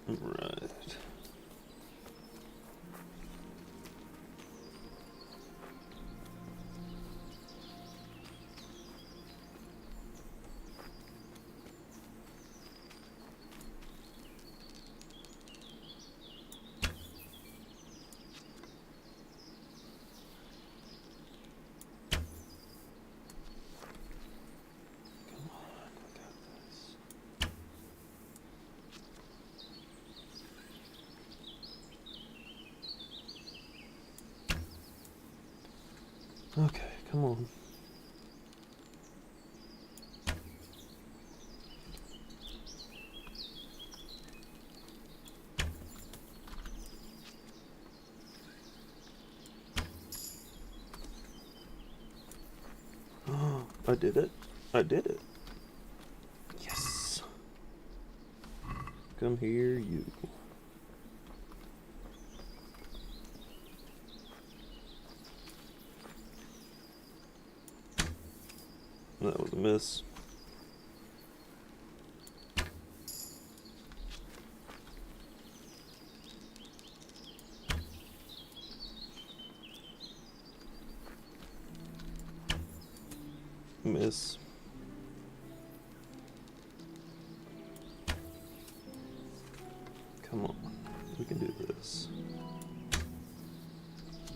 Right. Okay, come on. Oh, I did it. I did it. Yes. Come here, you. That was a miss. Miss. Come on, we can do this.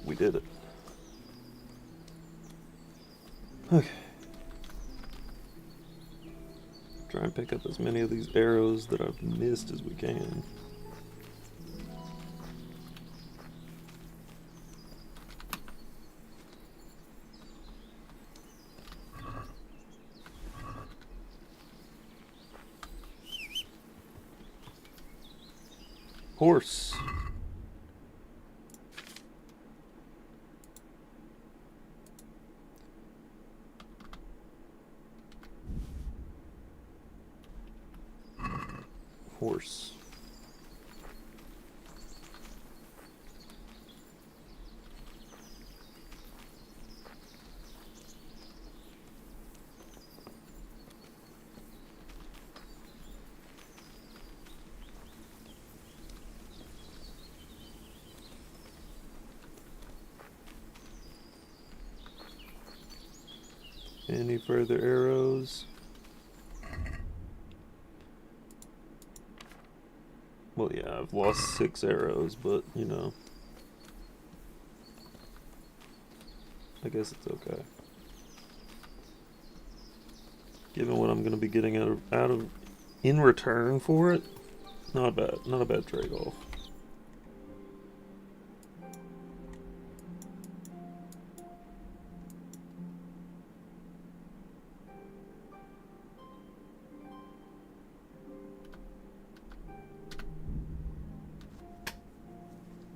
We did it. Okay. Try and pick up as many of these arrows that I've missed as we can. Horse. Horse. Any further arrows? Well, yeah, I've lost 6 arrows, but, you know, I guess it's okay. Given what I'm going to be getting out of in return for it, not bad, not a bad trade-off.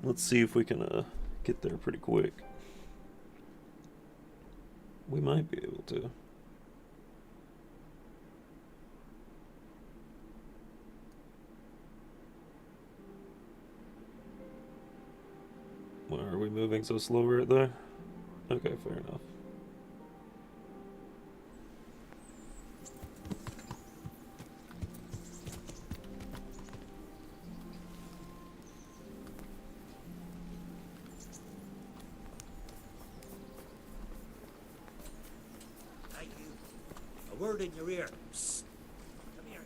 Let's see if we can get there pretty quick. We might be able to. Why are we moving so slow right there? Okay, fair enough. Word in your ear. Psst. Come here.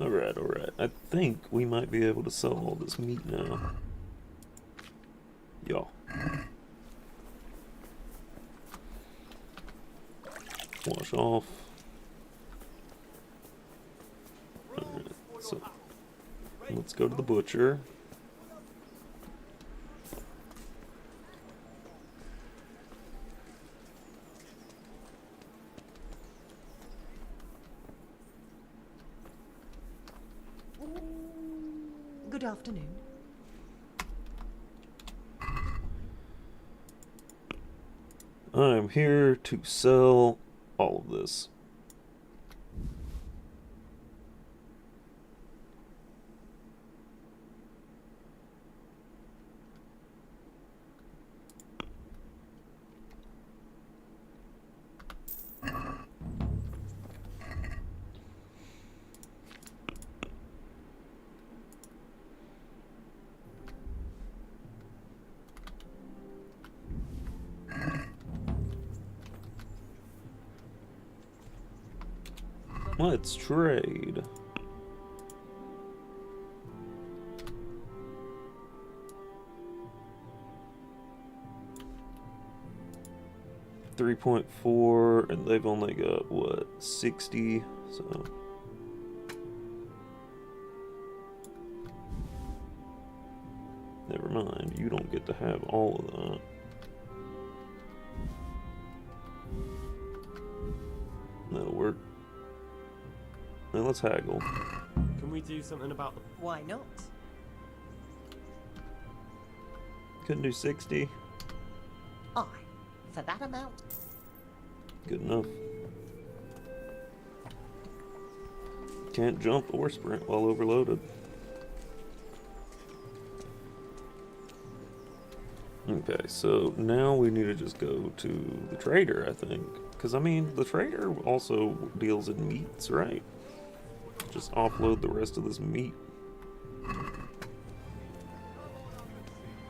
Alright, alright. I think we might be able to sell all this meat now. Yeah. Wash off. Alright, so let's go to the butcher. Good afternoon. I'm here to sell all of this. Let's trade. $3.4, and they've only got what, 60? So never mind. You don't get to have all of that. That'll work. Now let's haggle. Can we do something about the... Why not? Couldn't do 60. Aye. For that amount? Good enough. Can't jump or sprint while overloaded. Okay, so now we need to just go to the trader, I think. Because, I mean, the trader also deals in meats, right? Just offload the rest of this meat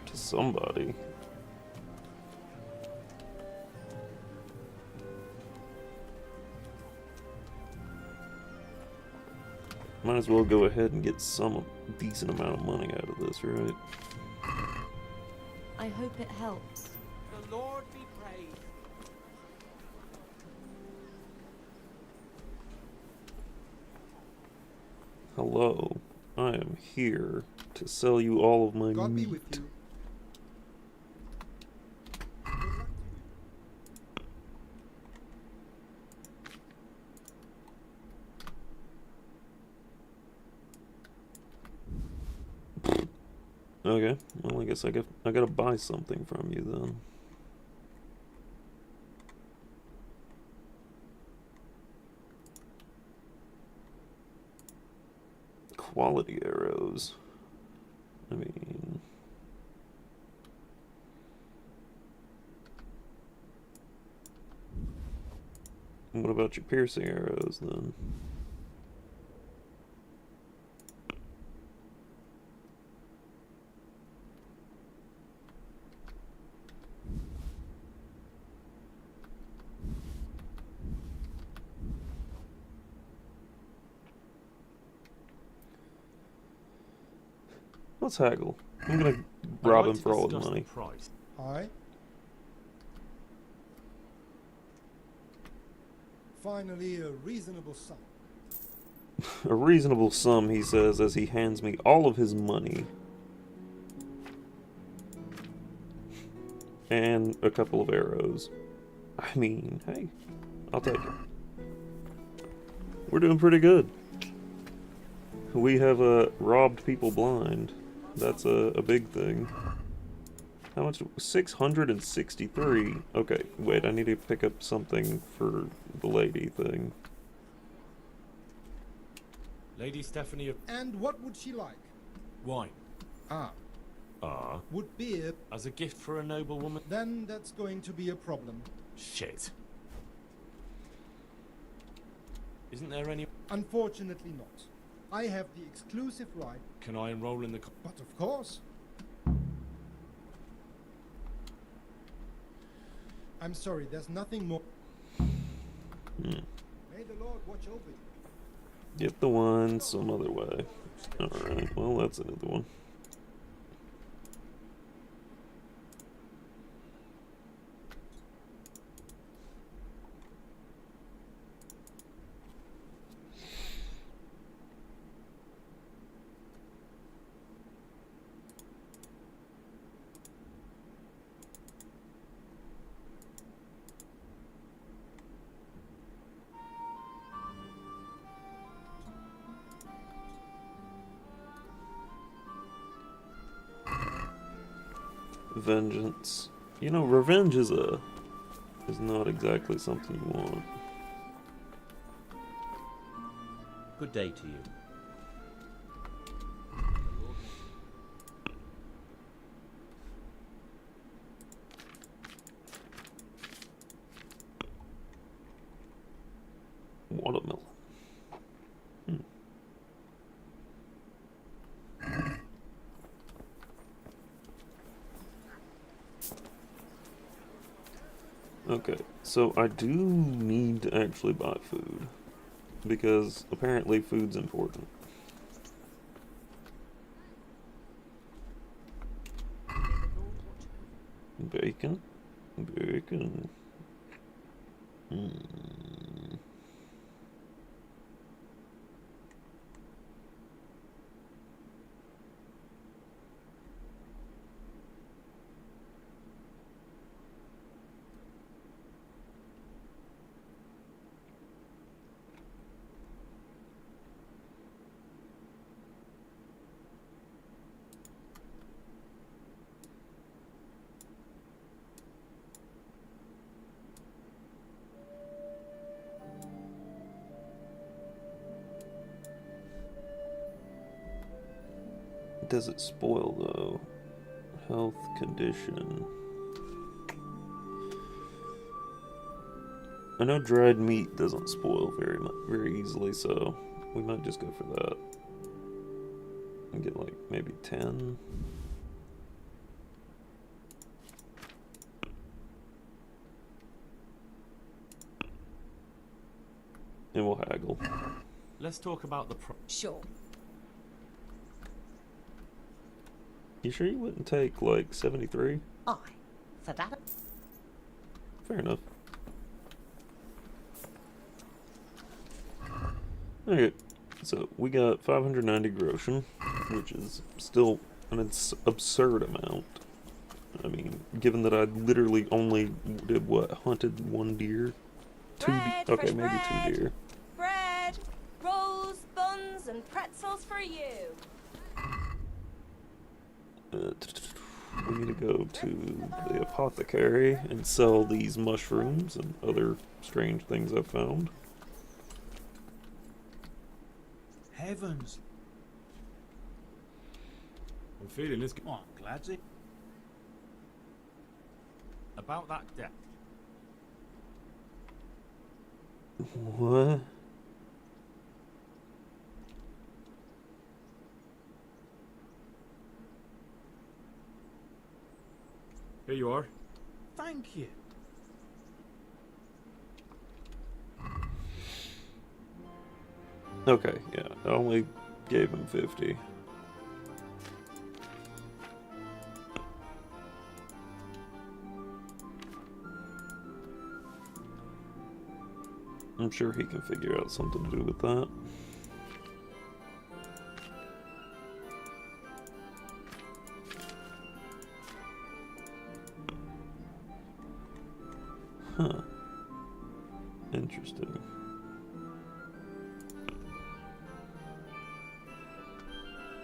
to somebody. Might as well go ahead and get some decent amount of money out of this, right? I hope it helps. The Lord be praised. Hello, I am here to sell you all of my God be meat. with you. Okay, well I guess I gotta buy something from you then. Quality arrows. I mean, what about your piercing arrows then? Let's haggle. I'm gonna rob him for all the money. Aye. Finally, a reasonable sum. A reasonable sum, he says, as he hands me all of his money. And a couple of arrows. I mean, hey, I'll take it. We're doing pretty good. We have robbed people blind. That's a big thing. How much? 663. Okay, wait, I need to pick up something for the lady thing. Lady Stephanie... And what would she like? Wine. Ah. Would beer... As a gift for a noble woman? Then that's going to be a problem. Shit. Isn't there any... Unfortunately not. I have the exclusive right... Can I enroll in the... But of course. I'm sorry, there's nothing more. May the Lord watch over you. Get the wine some other way. Alright, well, that's another one. Vengeance. You know, revenge is not exactly something you want. Good day to you. Watermelon. Okay, so I do need to actually buy food, because apparently food's important. Bacon? Bacon. Does it spoil though? Health condition. I know dried meat doesn't spoil very easily, so we might just go for that. And get like maybe 10. And we'll haggle. Let's talk about the Sure. You sure you wouldn't take like 73? Aye. For that. Fair enough. Okay, so we got 590 groschen, which is still an absurd amount. I mean, given that I literally only did what, hunted one deer? Okay, maybe two deer. Bread, rolls, buns, and pretzels for you. We need to go to the apothecary and sell these mushrooms and other strange things I've found. Heavens. I'm feeling this. Come on, Gladsy. About that debt. What? Here you are. Thank you. Okay, yeah, I only gave him 50. I'm sure he can figure out something to do with that. Huh. Interesting.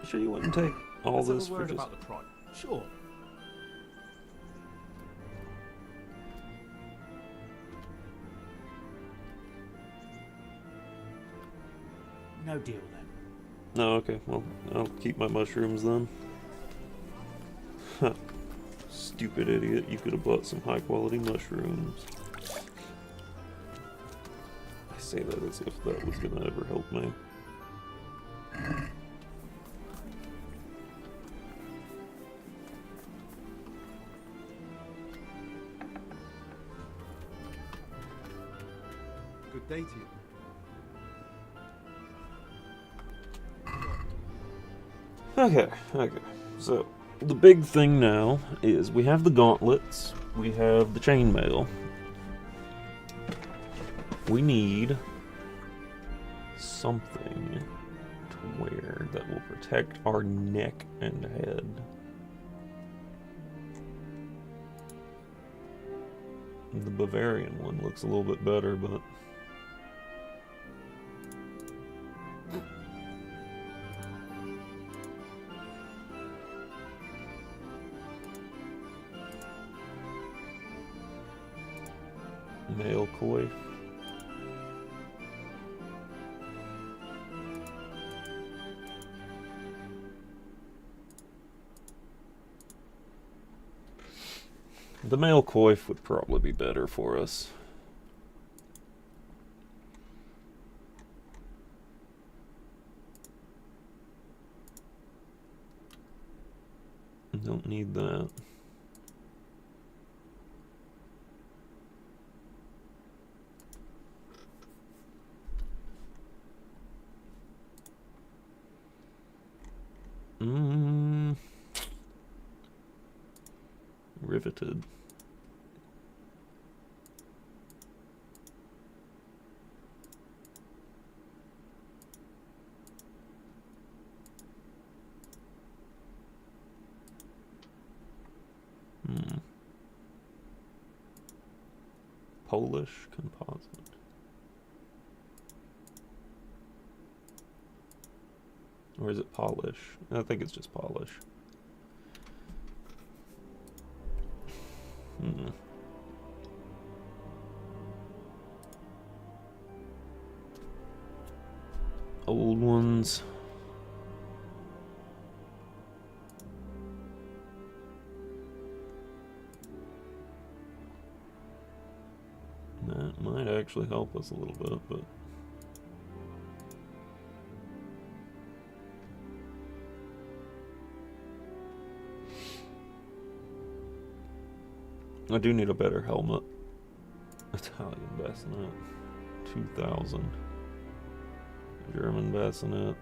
Sure you wouldn't take all Let's have this a for word just... about the prod. Sure. No deal then. No, okay, well, I'll keep my mushrooms then. Huh. Stupid idiot, you could have bought some high quality mushrooms. I say that as if that was gonna ever help me. Good day to you. Okay. So, the big thing now is we have the gauntlets, we have the chainmail. We need something to wear that will protect our neck and head. The Bavarian one looks a little bit better, but male coif. The male coif would probably be better for us. Don't need that. Riveted. Polish composite. Or is it polish? I think it's just polish. Old ones. That might actually help us a little bit, but I do need a better helmet. Italian bassinet. 2,000. German bassinet.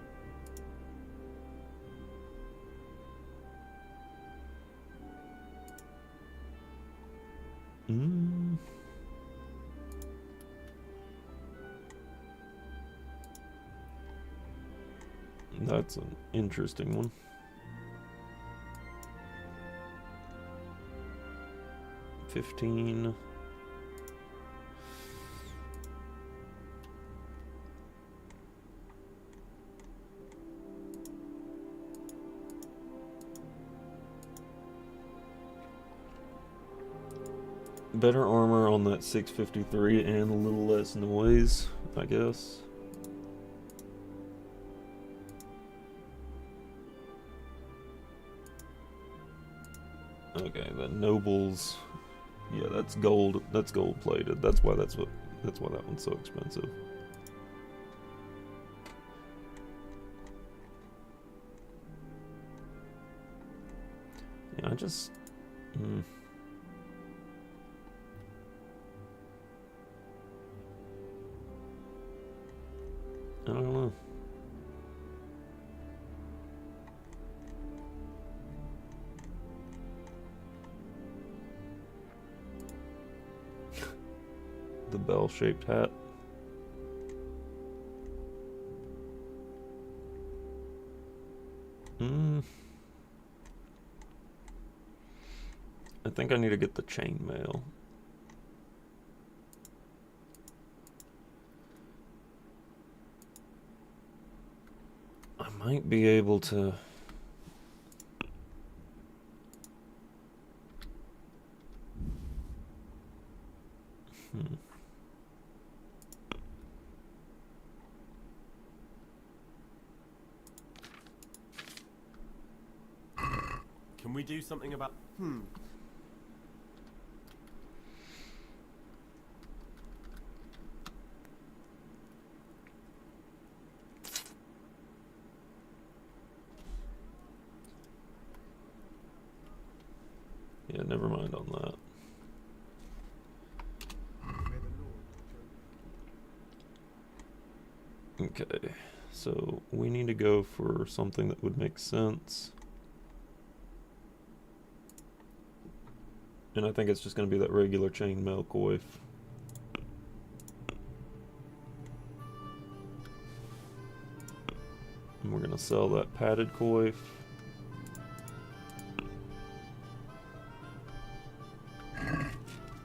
That's an interesting one. $15. Better armor on that 653 and a little less noise, I guess. Okay, the nobles. Yeah, that's gold. That's gold plated. That's why that one's so expensive. Yeah, I just I don't know. The bell-shaped hat. I think I need to get the chainmail. I might be able to. Can we do something about... Yeah, never mind on that. Okay, So we need to go for something that would make sense. And I think it's just going to be that regular chainmail coif. And we're going to sell that padded coif.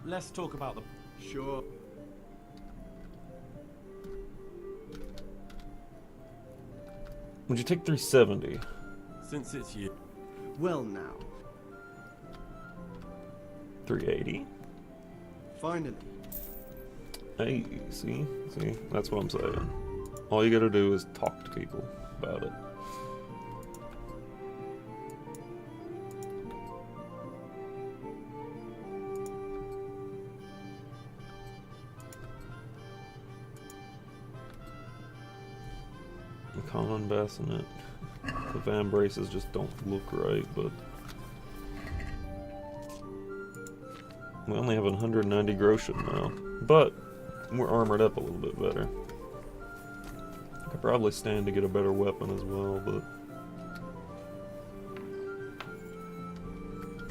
Let's talk about the... Sure. Would you take 370? Since it's you. Well now. 380? Finally. Hey, see? That's what I'm saying. All you gotta do is talk to people about it. Common bassinet. The van braces just don't look right, but we only have 190 groschen now. But we're armored up a little bit better. I could probably stand to get a better weapon as well, but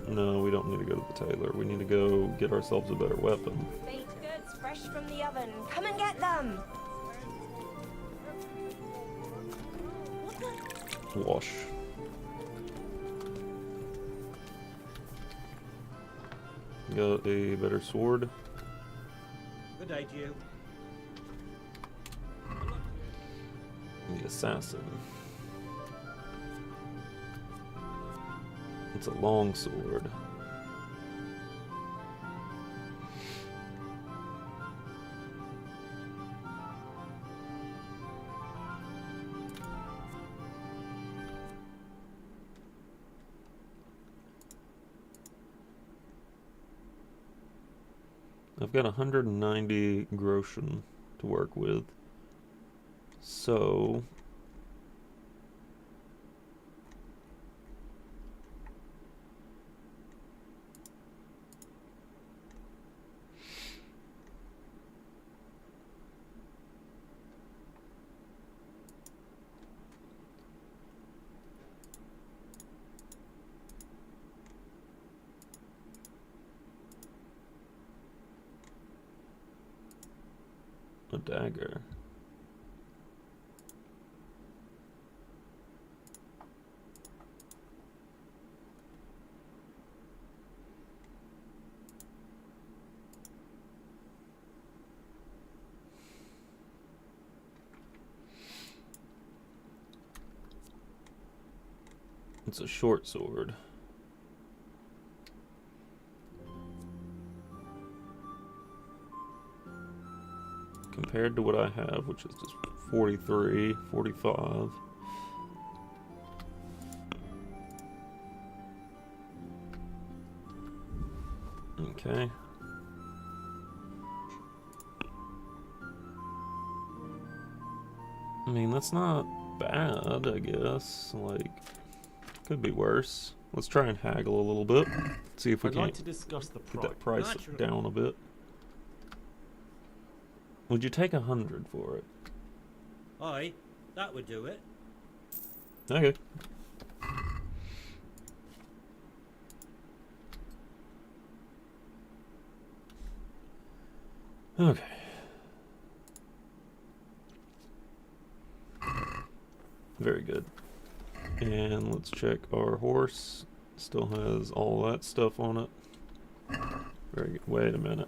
no, we don't need to go to the tailor. We need to go get ourselves a better weapon. Baked goods fresh from the oven. Come and get them. Wash. Got a better sword. Good day to you. The assassin. It's a long sword. I've got 190 groschen to work with, so a dagger. It's a short sword. Compared to what I have, which is just 43, 45. Okay. I mean, that's not bad, I guess. Like, could be worse. Let's try and haggle a little bit. See if we I'd can like to discuss the get that price. price down a bit. Would you take 100 for it? Aye, that would do it. Okay. Okay. Very good. And let's check our horse. Still has all that stuff on it. Very good. Wait a minute.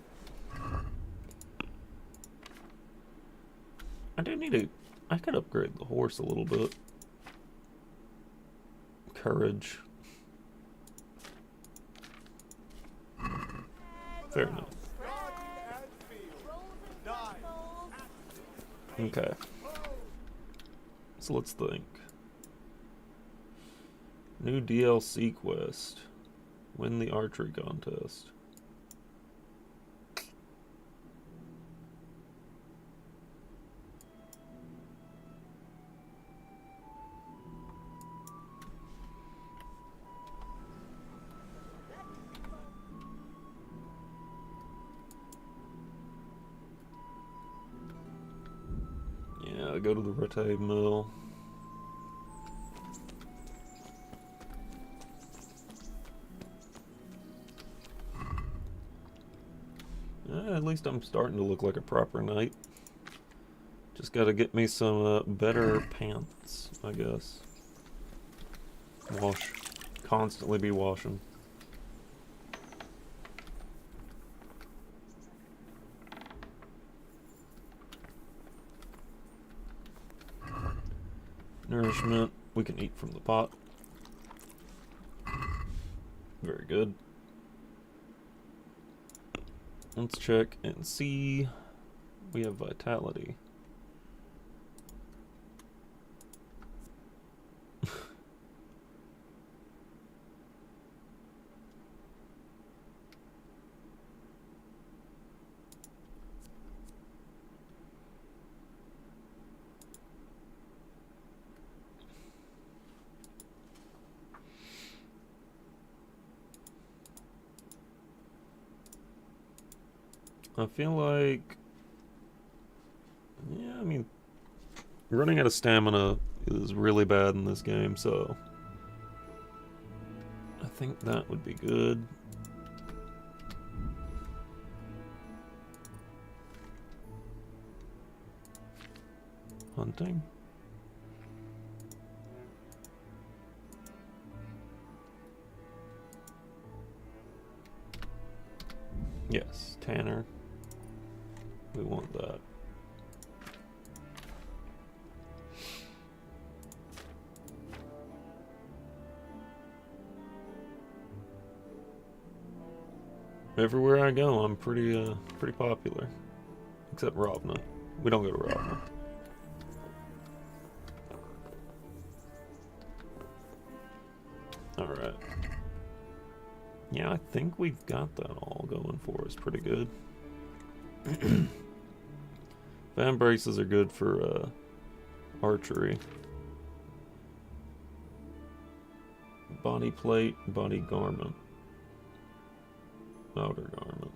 I do need to... I could upgrade the horse a little bit. Courage. Fair enough. Okay. So let's think. New DLC quest. Win the archery contest. go to the Rete Mill. At least I'm starting to look like a proper knight. Just gotta get me some better pants, I guess. Wash. Constantly be washing. Nourishment. We can eat from the pot. Very good. Let's check and see. We have vitality. I feel like, yeah, I mean, running out of stamina is really bad in this game, so I think that would be good. Hunting. Yes, Tanner. We want that. Everywhere I go, I'm pretty popular. Except Ravna. We don't go to Ravna. Alright. Yeah, I think we've got that all going for us pretty good. Fan braces are good for archery. Body plate, body garment. Outer garment.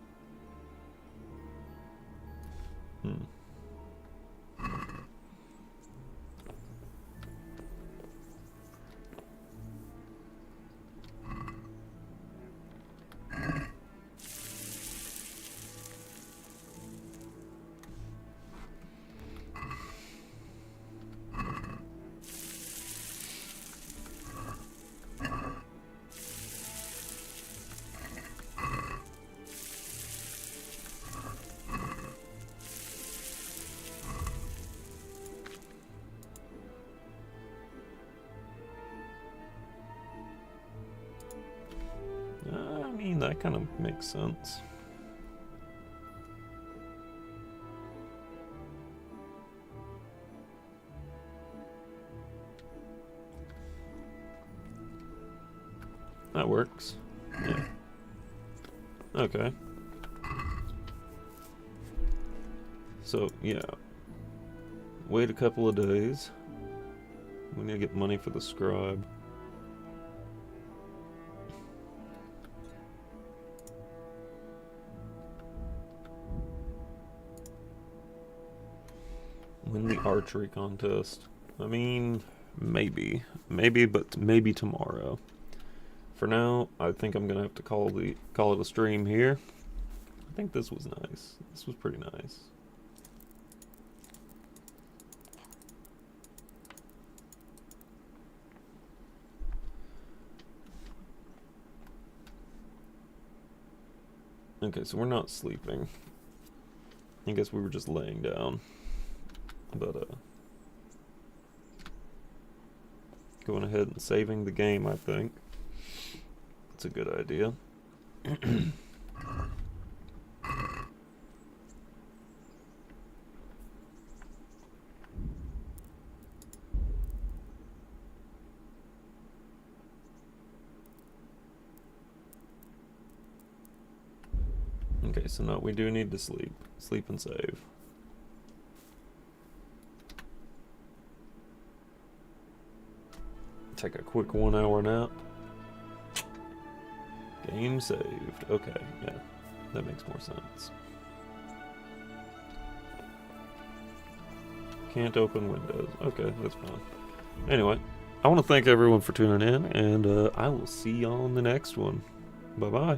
I mean, that kind of makes sense. That works. Yeah. Okay. So, yeah. Wait a couple of days. We need to get money for the scribe. Win the archery contest. I mean, maybe. Maybe, but maybe tomorrow. For now, I think I'm gonna have to call it a stream here. I think this was nice. This was pretty nice. Okay, so we're not sleeping. I guess we were just laying down. But, going ahead and saving the game, I think. That's a good idea. Okay, so no, we do need to sleep. Sleep and save. Take a quick 1 hour nap. Game saved. Okay, yeah. That makes more sense. Can't open windows. Okay, that's fine. Anyway, I want to thank everyone for tuning in, and I will see y'all in the next one. Bye-bye.